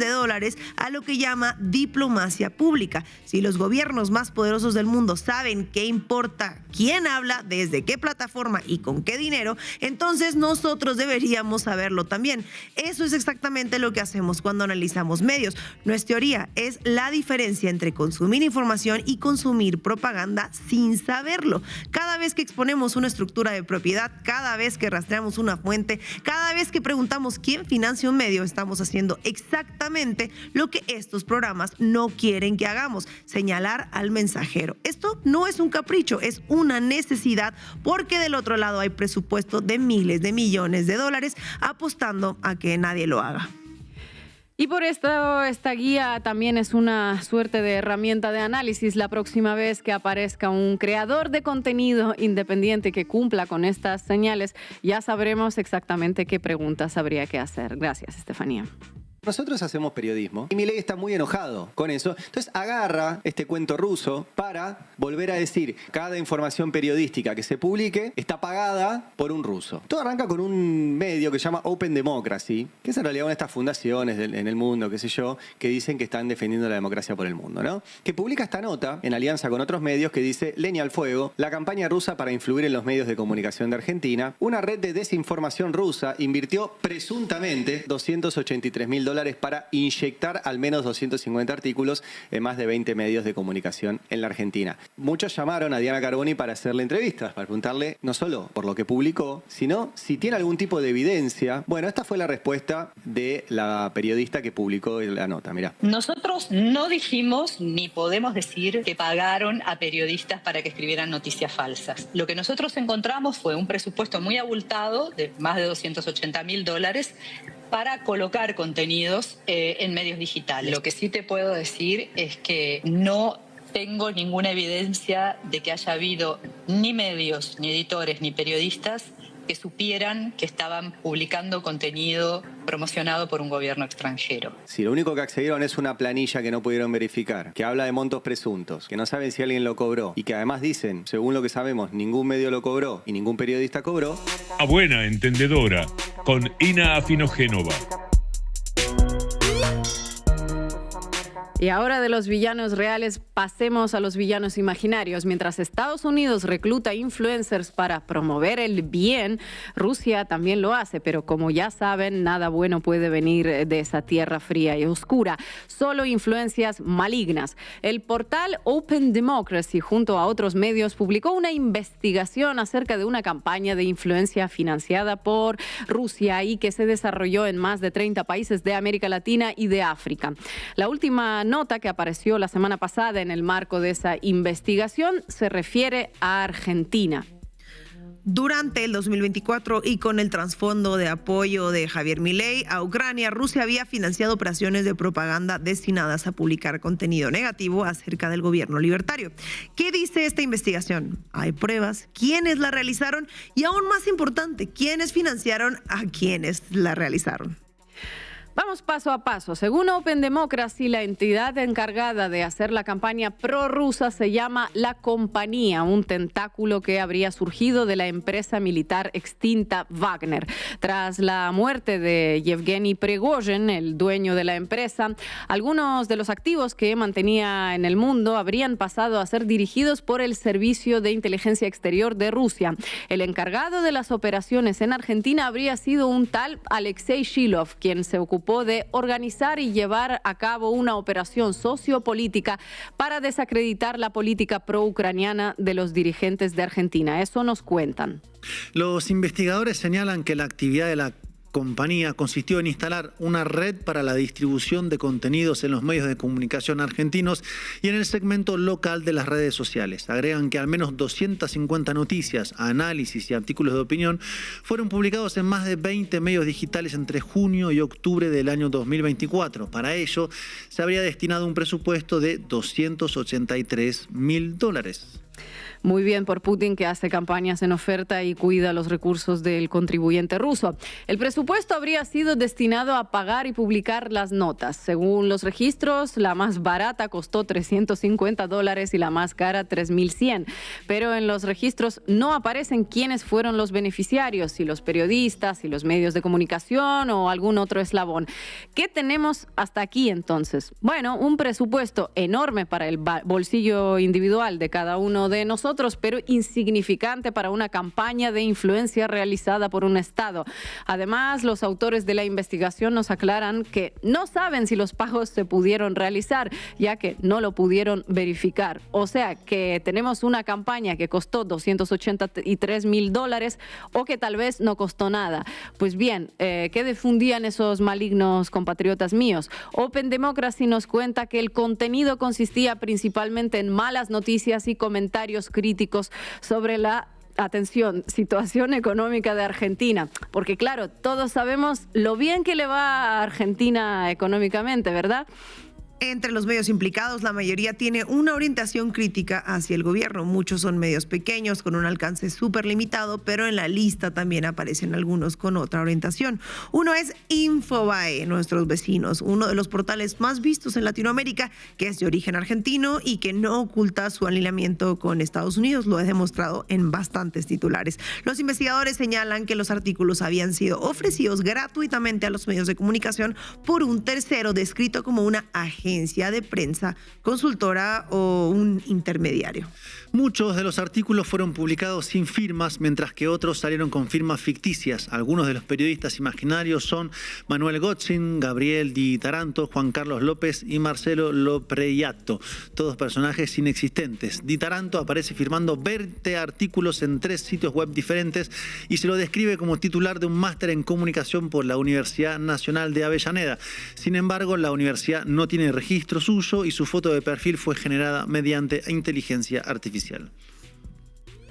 a lo que llama diplomacia pública. Si los gobiernos más poderosos del mundo saben qué importa quién habla, desde qué plataforma y con qué dinero, entonces nosotros deberíamos saberlo también. Eso es exactamente lo que hacemos cuando analizamos medios. Nuestra teoría es la diferencia entre consumir información y consumir propaganda sin saberlo. Cada vez que exponemos una estructura de propiedad, cada vez que rastreamos una fuente, cada vez que preguntamos quién financia un medio, estamos haciendo exactamente lo que estos programas no quieren que hagamos: señalar al mensajero. Esto no es un capricho, es una necesidad, porque del otro lado hay presupuesto de miles de millones de dólares apostando a que nadie lo haga.
Y por esto, esta guía también es una suerte de herramienta de análisis. La próxima vez que aparezca un creador de contenido independiente que cumpla con estas señales, ya sabremos exactamente qué preguntas habría que hacer. Gracias, Estefanía.
Nosotros hacemos periodismo y Milei está muy enojado con eso. Entonces agarra este cuento ruso para volver a decir: cada información periodística que se publique está pagada por un ruso. Todo arranca con un medio que se llama Open Democracy, que es en realidad una de estas fundaciones en el mundo, qué sé yo, que dicen que están defendiendo la democracia por el mundo, ¿no? Que publica esta nota en alianza con otros medios que dice: leña al fuego, la campaña rusa para influir en los medios de comunicación de Argentina. Una red de desinformación rusa invirtió presuntamente $283.000 para inyectar al menos 250 artículos en más de 20 medios de comunicación en la Argentina. Muchos llamaron a Diana Carboni para hacerle entrevistas, para preguntarle no solo por lo que publicó, sino si tiene algún tipo de evidencia. Bueno, esta fue la respuesta de la periodista que publicó la nota. Mirá.
Nosotros no dijimos ni podemos decir que pagaron a periodistas para que escribieran noticias falsas. Lo que nosotros encontramos fue un presupuesto muy abultado de más de $280.000 para colocar contenidos en medios digitales. Lo que sí te puedo decir es que no tengo ninguna evidencia de que haya habido ni medios, ni editores, ni periodistas que supieran que estaban publicando contenido promocionado por un gobierno extranjero.
Si lo único que accedieron es una planilla que no pudieron verificar, que habla de montos presuntos, que no saben si alguien lo cobró y que además dicen, según lo que sabemos, ningún medio lo cobró y ningún periodista cobró.
A buena entendedora, con Ina Afinogénova.
Y ahora de los villanos reales pasemos a los villanos imaginarios. Mientras Estados Unidos recluta influencers para promover el bien, Rusia también lo hace, pero como ya saben, nada bueno puede venir de esa tierra fría y oscura. Solo influencias malignas. El portal Open Democracy, junto a otros medios, publicó una investigación acerca de una campaña de influencia financiada por Rusia y que se desarrolló en más de 30 países de América Latina y de África. La última nota que apareció la semana pasada en el marco de esa investigación se refiere a Argentina.
Durante el 2024 y con el trasfondo de apoyo de Javier Milei a Ucrania, Rusia había financiado operaciones de propaganda destinadas a publicar contenido negativo acerca del gobierno libertario. ¿Qué dice esta investigación? ¿Hay pruebas? ¿Quiénes la realizaron? Y aún más importante, ¿quiénes financiaron a quienes la realizaron?
Vamos paso a paso. Según Open Democracy, la entidad encargada de hacer la campaña prorrusa se llama La Compañía, un tentáculo que habría surgido de la empresa militar extinta Wagner. Tras la muerte de Yevgeny Prigozhin, el dueño de la empresa, algunos de los activos que mantenía en el mundo habrían pasado a ser dirigidos por el Servicio de Inteligencia Exterior de Rusia. El encargado de las operaciones en Argentina habría sido un tal Alexei Shilov, quien se ocupó de organizar y llevar a cabo una operación sociopolítica para desacreditar la política pro-ucraniana de los dirigentes de Argentina. Eso nos cuentan.
Los investigadores señalan que la actividad de la compañía consistió en instalar una red para la distribución de contenidos en los medios de comunicación argentinos y en el segmento local de las redes sociales. Agregan que al menos 250 noticias, análisis y artículos de opinión fueron publicados en más de 20 medios digitales entre junio y octubre del año 2024. Para ello, se habría destinado un presupuesto de $283.000.
Muy bien por Putin, que hace campañas en oferta y cuida los recursos del contribuyente ruso. El presupuesto habría sido destinado a pagar y publicar las notas. Según los registros, la más barata costó $350 y la más cara $3.100. Pero en los registros no aparecen quiénes fueron los beneficiarios, si los periodistas, si los medios de comunicación o algún otro eslabón. ¿Qué tenemos hasta aquí entonces? Bueno, un presupuesto enorme para el bolsillo individual de cada uno de nosotros, pero insignificante para una campaña de influencia realizada por un Estado. Además, los autores de la investigación nos aclaran que no saben si los pagos se pudieron realizar, ya que no lo pudieron verificar. O sea, que tenemos una campaña que costó $283.000 o que tal vez no costó nada. Pues bien, ¿qué difundían esos malignos compatriotas míos? Open Democracy nos cuenta que el contenido consistía principalmente en malas noticias y comentarios críticos sobre la, atención, situación económica de Argentina. Porque claro, todos sabemos lo bien que le va a Argentina económicamente, ¿verdad?
Entre los medios implicados, la mayoría tiene una orientación crítica hacia el gobierno. Muchos son medios pequeños con un alcance súper limitado, pero en la lista también aparecen algunos con otra orientación. Uno es Infobae, nuestros vecinos, uno de los portales más vistos en Latinoamérica, que es de origen argentino y que no oculta su alineamiento con Estados Unidos. Lo he demostrado en bastantes titulares. Los investigadores señalan que los artículos habían sido ofrecidos gratuitamente a los medios de comunicación por un tercero descrito como una agencia de prensa, consultora o un intermediario.
Muchos de los artículos fueron publicados sin firmas, mientras que otros salieron con firmas ficticias. Algunos de los periodistas imaginarios son Manuel Gotzin, Gabriel Di Taranto, Juan Carlos López y Marcelo Lopreyato, todos personajes inexistentes. Di Taranto aparece firmando 20 artículos en 3 sitios web diferentes y se lo describe como titular de un máster en comunicación por la Universidad Nacional de Avellaneda. Sin embargo, la universidad no tiene registro suyo y su foto de perfil fue generada mediante inteligencia artificial.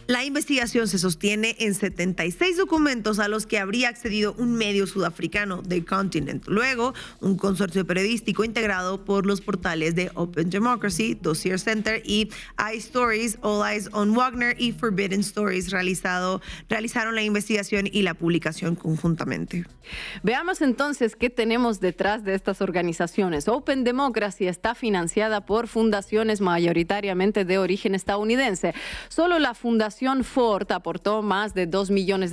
La investigación se sostiene en 76 documentos a los que habría accedido un medio sudafricano, The Continent. Luego, un consorcio periodístico integrado por los portales de Open Democracy, Dossier Center y iStories, All Eyes on Wagner y Forbidden Stories realizaron la investigación y la publicación conjuntamente.
Veamos entonces qué tenemos detrás de estas organizaciones. Open Democracy está financiada por fundaciones mayoritariamente de origen estadounidense. Solo la Fundación Fundación Ford aportó más de $2 millones,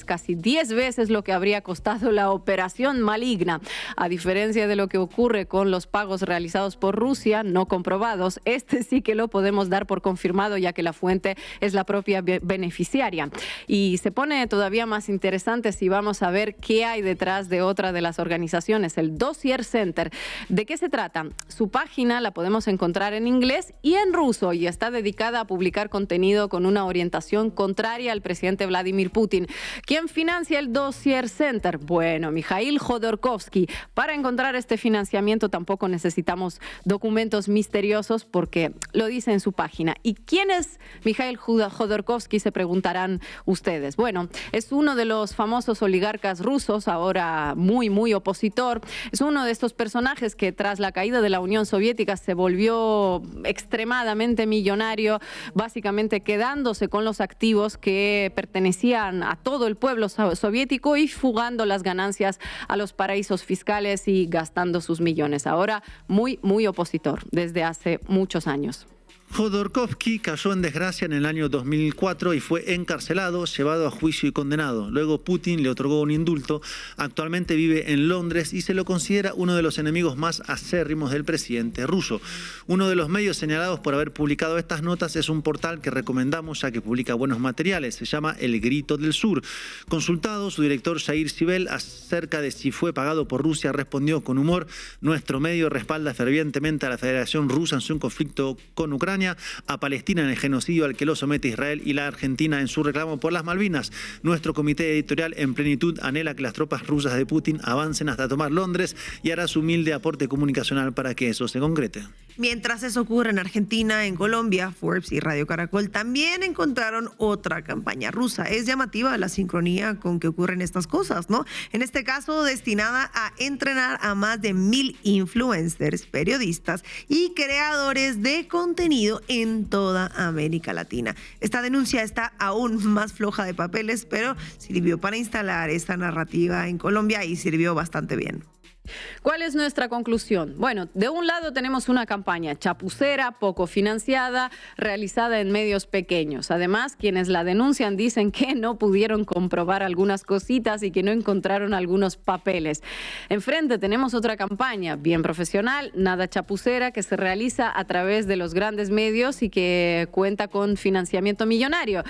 casi 10 veces lo que habría costado la operación maligna. A diferencia de lo que ocurre con los pagos realizados por Rusia, no comprobados, este sí que lo podemos dar por confirmado, ya que la fuente es la propia beneficiaria. Y se pone todavía más interesante si vamos a ver qué hay detrás de otra de las organizaciones, el Dossier Center. ¿De qué se trata? Su página la podemos encontrar en inglés y en ruso y está dedicada a publicar contenido con una orientación contraria al presidente Vladimir Putin. ¿Quién financia el Dossier Center? Bueno, Mikhail Jodorkovsky. Para encontrar este financiamiento tampoco necesitamos documentos misteriosos porque lo dice en su página. ¿Y quién es Mikhail Jodorkovsky? Se preguntarán ustedes. Bueno, es uno de los famosos oligarcas rusos, ahora muy opositor. Es uno de estos personajes que tras la caída de la Unión Soviética se volvió extremadamente millonario, básicamente quedándose con los activos que pertenecían a todo el pueblo soviético y fugando las ganancias a los paraísos fiscales y gastando sus millones. Ahora muy opositor desde hace muchos años.
Jodorkovsky cayó en desgracia en el año 2004 y fue encarcelado, llevado a juicio y condenado. Luego Putin le otorgó un indulto. Actualmente vive en Londres y se lo considera uno de los enemigos más acérrimos del presidente ruso. Uno de los medios señalados por haber publicado estas notas es un portal que recomendamos ya que publica buenos materiales. Se llama El Grito del Sur. Consultado, su director Yair Sibel acerca de si fue pagado por Rusia respondió con humor: nuestro medio respalda fervientemente a la Federación Rusa en su conflicto con Ucrania, a Palestina en el genocidio al que lo somete Israel y la Argentina en su reclamo por las Malvinas. Nuestro comité editorial en plenitud anhela que las tropas rusas de Putin avancen hasta tomar Londres y hará su humilde aporte comunicacional para que eso se concrete.
Mientras eso ocurre en Argentina, en Colombia, Forbes y Radio Caracol también encontraron otra campaña rusa. Es llamativa la sincronía con que ocurren estas cosas, ¿no? En este caso, destinada a entrenar a más de 1,000 influencers, periodistas y creadores de contenido en toda América Latina. Esta denuncia está aún más floja de papeles, pero sirvió para instalar esta narrativa en Colombia y sirvió bastante bien.
¿Cuál es nuestra conclusión? Bueno, de un lado tenemos una campaña chapucera, poco financiada, realizada en medios pequeños. Además, quienes la denuncian dicen que no pudieron comprobar algunas cositas y que no encontraron algunos papeles. Enfrente tenemos otra campaña bien profesional, nada chapucera, que se realiza a través de los grandes medios y que cuenta con financiamiento millonario.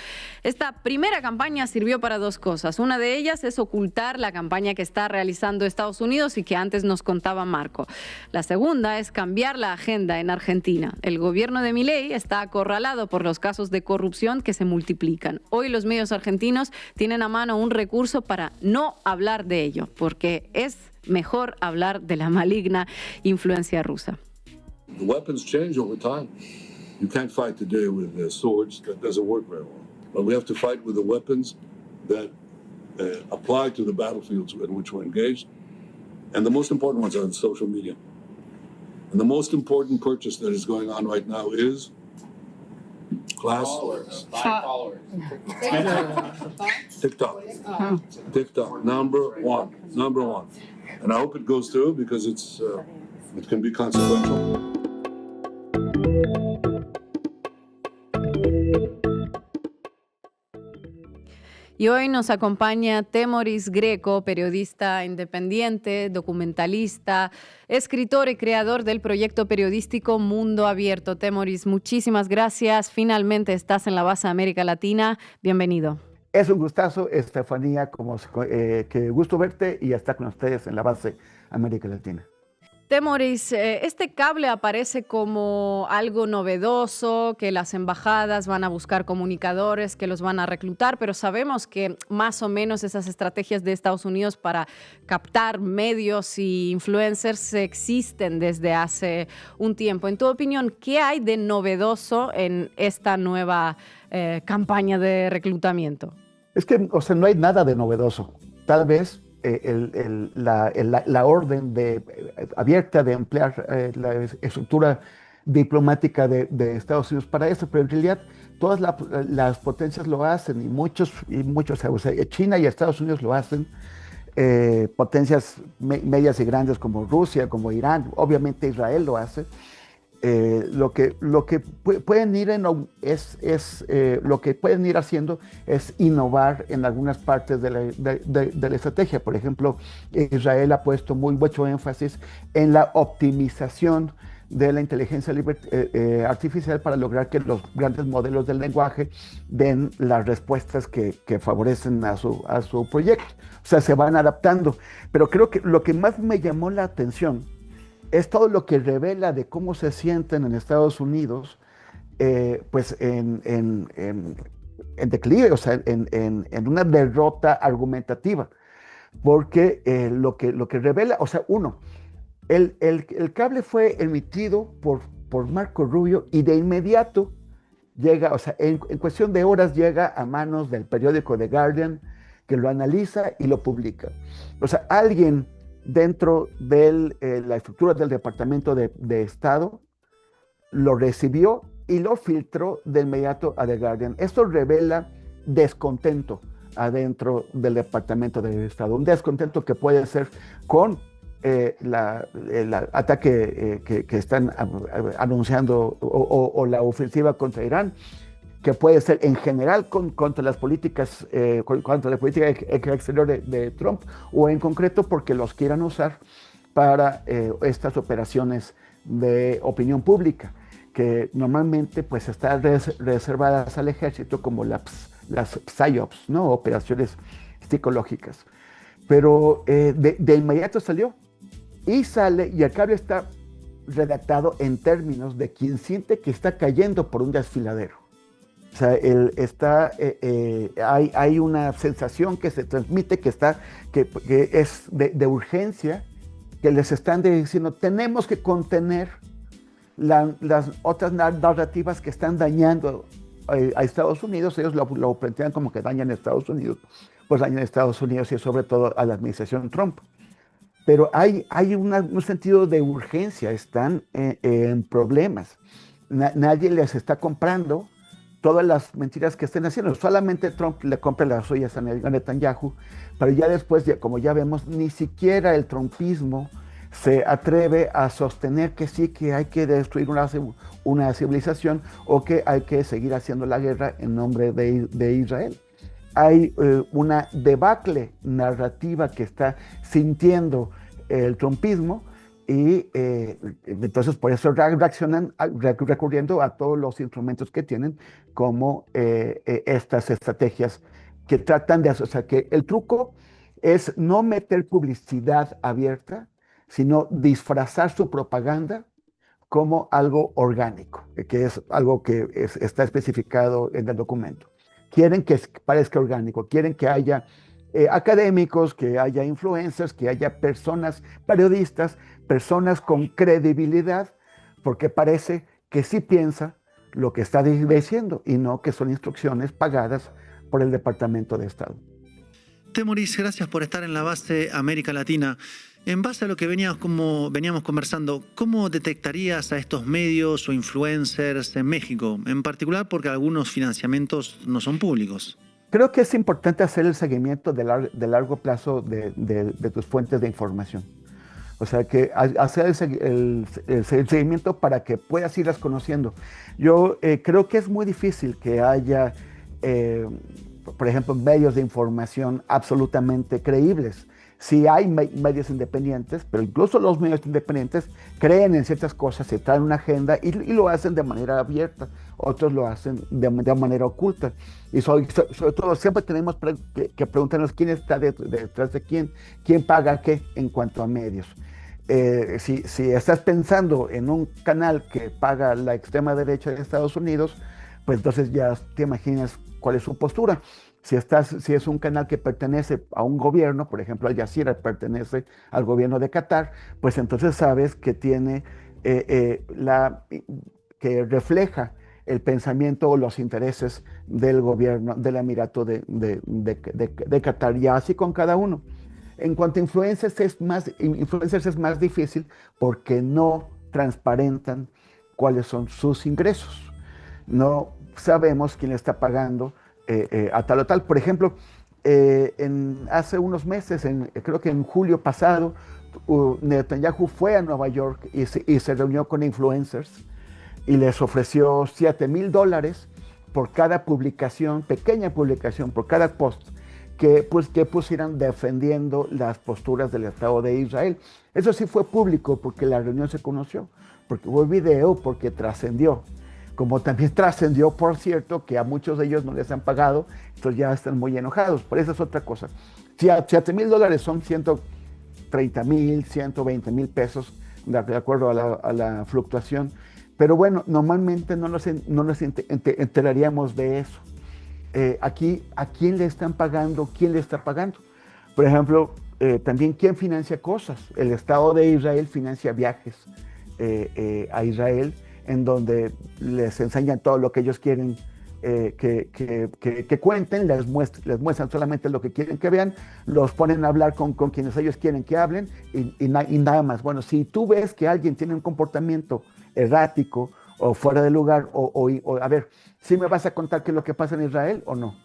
Esta primera campaña sirvió para dos cosas. Una de ellas es ocultar la campaña que está realizando Estados Unidos y que antes nos contaba Marco. La segunda es cambiar la agenda en Argentina. El gobierno de Milei está acorralado por los casos de corrupción que se multiplican. Hoy los medios argentinos tienen a mano un recurso para no hablar de ello, porque es mejor hablar de la maligna influencia rusa.
The weapons change over time. You can't fight today with swords. That doesn't work very well. But we have to fight with the weapons that apply to the battlefields in which we're engaged. And the most important ones are on social media. And the most important purchase that is going on right now is followers. TikTok, number one. And I hope it goes through because it can be consequential.
Y hoy nos acompaña Temoris Greco, periodista independiente, documentalista, escritor y creador del proyecto periodístico Mundo Abierto. Temoris, muchísimas gracias. Finalmente estás en la base de América Latina. Bienvenido.
Es un gustazo, Estefanía, que gusto verte y estar con ustedes en la base América Latina.
Temoris, este cable aparece como algo novedoso, que las embajadas van a buscar comunicadores, que los van a reclutar, pero sabemos que más o menos esas estrategias de Estados Unidos para captar medios y influencers existen desde hace un tiempo. En tu opinión, ¿qué hay de novedoso en esta nueva campaña de reclutamiento?
Es que, no hay nada de novedoso. Tal vez la orden abierta de emplear la estructura diplomática de Estados Unidos para eso, pero en realidad todas las potencias lo hacen y muchos, China y Estados Unidos lo hacen, potencias medias y grandes como Rusia, como Irán, obviamente Israel lo hace, lo que pueden ir lo que pueden ir haciendo es innovar en algunas partes de la estrategia. Por ejemplo, Israel ha puesto mucho énfasis en la optimización de la inteligencia artificial para lograr que los grandes modelos del lenguaje den las respuestas que favorecen a su proyecto. O sea, se van adaptando. Pero creo que lo que más me llamó la atención es todo lo que revela de cómo se sienten en Estados Unidos, pues en declive, o sea, en una derrota argumentativa. Porque lo que revela, o sea, el cable fue emitido por Marco Rubio y de inmediato llega, o sea, en cuestión de horas llega a manos del periódico The Guardian, que lo analiza y lo publica. O sea, alguien dentro de la estructura del Departamento de Estado lo recibió y lo filtró de inmediato a The Guardian. Esto revela descontento adentro del Departamento de Estado, un descontento que puede ser con el ataque que están anunciando o la ofensiva contra Irán, que puede ser en general contra las políticas, contra la política exterior de Trump, o en concreto porque los quieran usar para estas operaciones de opinión pública, que normalmente pues están reservadas al ejército, como las PSYOPs, ¿no? Operaciones psicológicas. Pero de inmediato salió, y el cable está redactado en términos de quien siente que está cayendo por un desfiladero. O sea, hay una sensación que se transmite que es de urgencia, que les están diciendo, tenemos que contener las otras narrativas que están dañando a Estados Unidos. Ellos lo plantean como que dañan a Estados Unidos, pues dañan a Estados Unidos y sobre todo a la administración Trump. Pero hay un sentido de urgencia, están en problemas. Nadie les está comprando todas las mentiras que estén haciendo. Solamente Trump le compra las suyas a Netanyahu, pero ya después, como ya vemos, ni siquiera el trumpismo se atreve a sostener que sí, que hay que destruir una civilización o que hay que seguir haciendo la guerra en nombre de Israel. Hay una debacle narrativa que está sintiendo el trumpismo, y entonces por eso reaccionan recurriendo a todos los instrumentos que tienen, como estas estrategias que tratan de asociar. Que el truco es no meter publicidad abierta, sino disfrazar su propaganda como algo orgánico, que es algo que está especificado en el documento. Quieren que parezca orgánico, quieren que haya académicos, que haya influencers, que haya personas, periodistas, personas con credibilidad, porque parece que sí piensa lo que está diciendo y no que son instrucciones pagadas por el Departamento de Estado.
Temoris, gracias por estar en la base América Latina. En base a lo que veníamos conversando, ¿cómo detectarías a estos medios o influencers en México? En particular porque algunos financiamientos no son públicos.
Creo que es importante hacer el seguimiento de largo plazo de tus fuentes de información. O sea, que hacer el seguimiento para que puedas irlas conociendo. Yo creo que es muy difícil que haya, por ejemplo, medios de información absolutamente creíbles. Sí hay medios independientes, pero incluso los medios independientes creen en ciertas cosas, se traen una agenda y lo hacen de manera abierta. Otros lo hacen de manera oculta. Y sobre todo siempre tenemos que preguntarnos quién está detrás de quién paga qué en cuanto a medios. Si estás pensando en un canal que paga la extrema derecha de Estados Unidos, pues entonces ya te imaginas cuál es su postura. Si es un canal que pertenece a un gobierno, por ejemplo, Al Jazeera pertenece al gobierno de Qatar, pues entonces sabes que tiene que refleja el pensamiento o los intereses del gobierno del Emirato de Qatar, y así con cada uno. En cuanto a influencers es más difícil porque no transparentan cuáles son sus ingresos. No sabemos quién está pagando a tal o tal. Por ejemplo, hace unos meses, creo que en julio pasado, Netanyahu fue a Nueva York y se reunió con influencers y les ofreció $7,000 por cada publicación, pequeña publicación, por cada post que pusieran defendiendo las posturas del Estado de Israel. Eso sí fue público porque la reunión se conoció, porque hubo video, porque trascendió. Como también trascendió, por cierto, que a muchos de ellos no les han pagado, entonces ya están muy enojados. Pero esa es otra cosa. $7,000 son 130,000, 120,000 pesos, de acuerdo a la fluctuación. Pero bueno, normalmente no nos enteraríamos de eso. Aquí, ¿a quién le están pagando? ¿Quién le está pagando? Por ejemplo, también, ¿quién financia cosas? El Estado de Israel financia viajes a Israel, en donde les enseñan todo lo que ellos quieren que cuenten, les muestran solamente lo que quieren que vean, los ponen a hablar con quienes ellos quieren que hablen y nada más. Bueno, si tú ves que alguien tiene un comportamiento errático o fuera de lugar, o a ver, ¿sí me vas a contar qué es lo que pasa en Israel o no?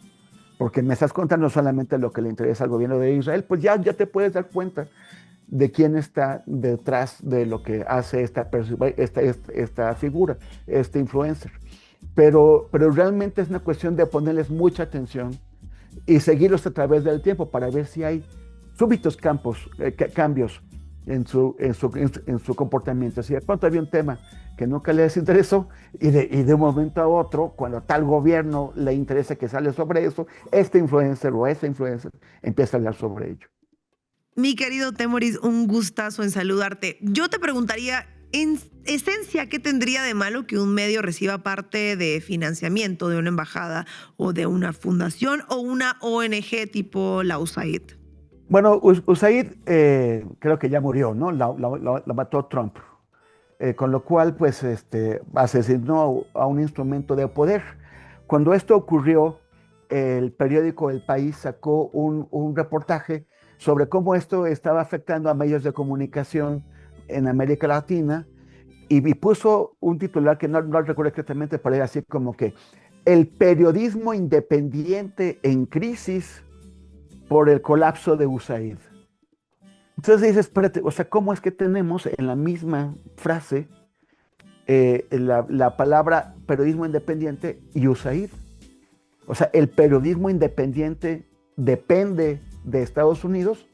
Porque me estás contando solamente lo que le interesa al gobierno de Israel, pues ya te puedes dar cuenta de quién está detrás de lo que hace esta figura, este influencer. Pero realmente es una cuestión de ponerles mucha atención y seguirlos a través del tiempo para ver si hay súbitos cambios en su comportamiento. Si de pronto había un tema que nunca les interesó y de un momento a otro, cuando tal gobierno le interesa que sale sobre eso, este influencer o esa influencer empieza a hablar sobre ello.
Mi querido Temoris, un gustazo en saludarte. Yo te preguntaría, en esencia, ¿qué tendría de malo que un medio reciba parte de financiamiento de una embajada o de una fundación o una ONG tipo la USAID?
Bueno, USAID creo que ya murió, ¿no? La mató Trump. Con lo cual, pues, asesinó a un instrumento de poder. Cuando esto ocurrió, el periódico El País sacó un reportaje sobre cómo esto estaba afectando a medios de comunicación en América Latina y puso un titular que no recuerdo exactamente, pero era así como que el periodismo independiente en crisis por el colapso de USAID. Entonces dices, espérate, o sea, ¿cómo es que tenemos en la misma frase la palabra periodismo independiente y USAID? O sea, el periodismo independiente depende de Estados Unidos.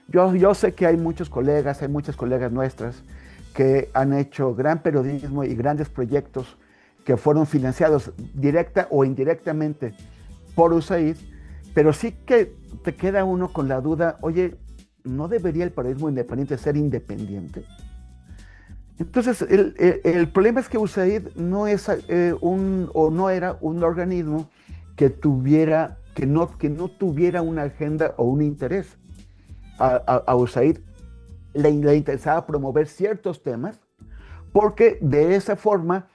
Yo sé que hay muchas colegas nuestras que han hecho gran periodismo y grandes proyectos que fueron financiados directa o indirectamente por USAID, pero sí que te queda uno con la duda, oye, ¿no debería el periodismo independiente ser independiente? Entonces, el problema es que USAID no es no era un organismo que no tuviera una agenda o un interés. A USAID le interesaba promover ciertos temas porque de esa forma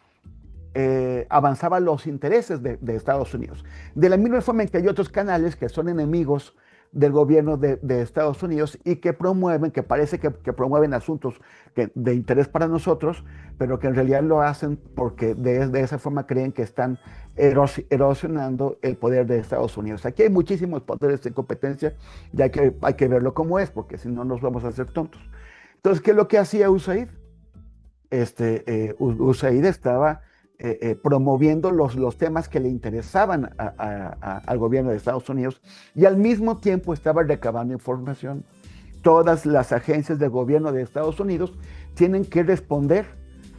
avanzaban los intereses de Estados Unidos. De la misma forma en que hay otros canales que son enemigos del gobierno de Estados Unidos y que parece que promueven asuntos de interés para nosotros, pero que en realidad lo hacen porque de esa forma creen que están erosionando el poder de Estados Unidos. Aquí hay muchísimos poderes de competencia y hay que verlo como es, porque si no nos vamos a hacer tontos. Entonces, ¿qué es lo que hacía USAID? USAID estaba promoviendo los temas que le interesaban al gobierno de Estados Unidos y al mismo tiempo estaba recabando información. Todas las agencias del gobierno de Estados Unidos tienen que responder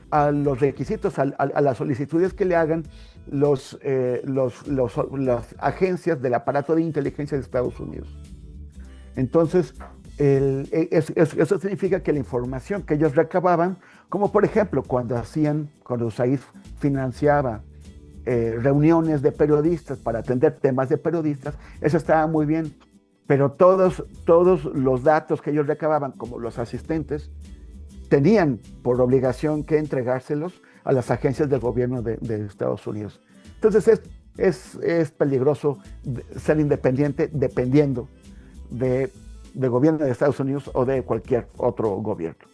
a los requisitos, a las solicitudes que le hagan las agencias del aparato de inteligencia de Estados Unidos. Entonces, eso significa que la información que ellos recababan, como por ejemplo cuando USAID financiaba reuniones de periodistas para atender temas de periodistas, eso estaba muy bien, pero todos los datos que ellos recababan, como los asistentes, tenían por obligación que entregárselos a las agencias del gobierno de Estados Unidos. Entonces es peligroso ser independiente dependiendo del gobierno de Estados Unidos o de cualquier otro gobierno.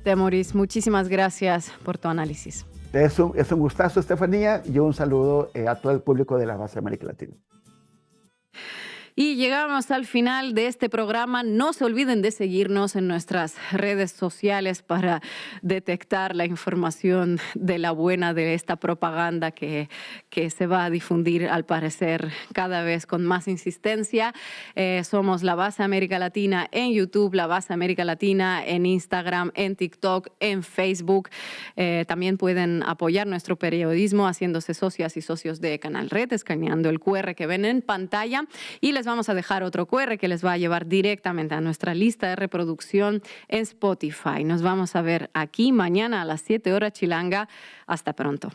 Temoris, muchísimas gracias por tu análisis.
Es un gustazo, Estefanía, y un saludo a todo el público de la base de América Latina.
Y llegamos al final de este programa. No se olviden de seguirnos en nuestras redes sociales para detectar la información de la buena de esta propaganda que se va a difundir al parecer cada vez con más insistencia. Somos La Base América Latina en YouTube, La Base América Latina en Instagram, en TikTok, en Facebook. También pueden apoyar nuestro periodismo haciéndose socias y socios de Canal Red, escaneando el QR que ven en pantalla. Y les vamos a dejar otro QR que les va a llevar directamente a nuestra lista de reproducción en Spotify. Nos vamos a ver aquí mañana a las 7 horas chilanga. Hasta pronto.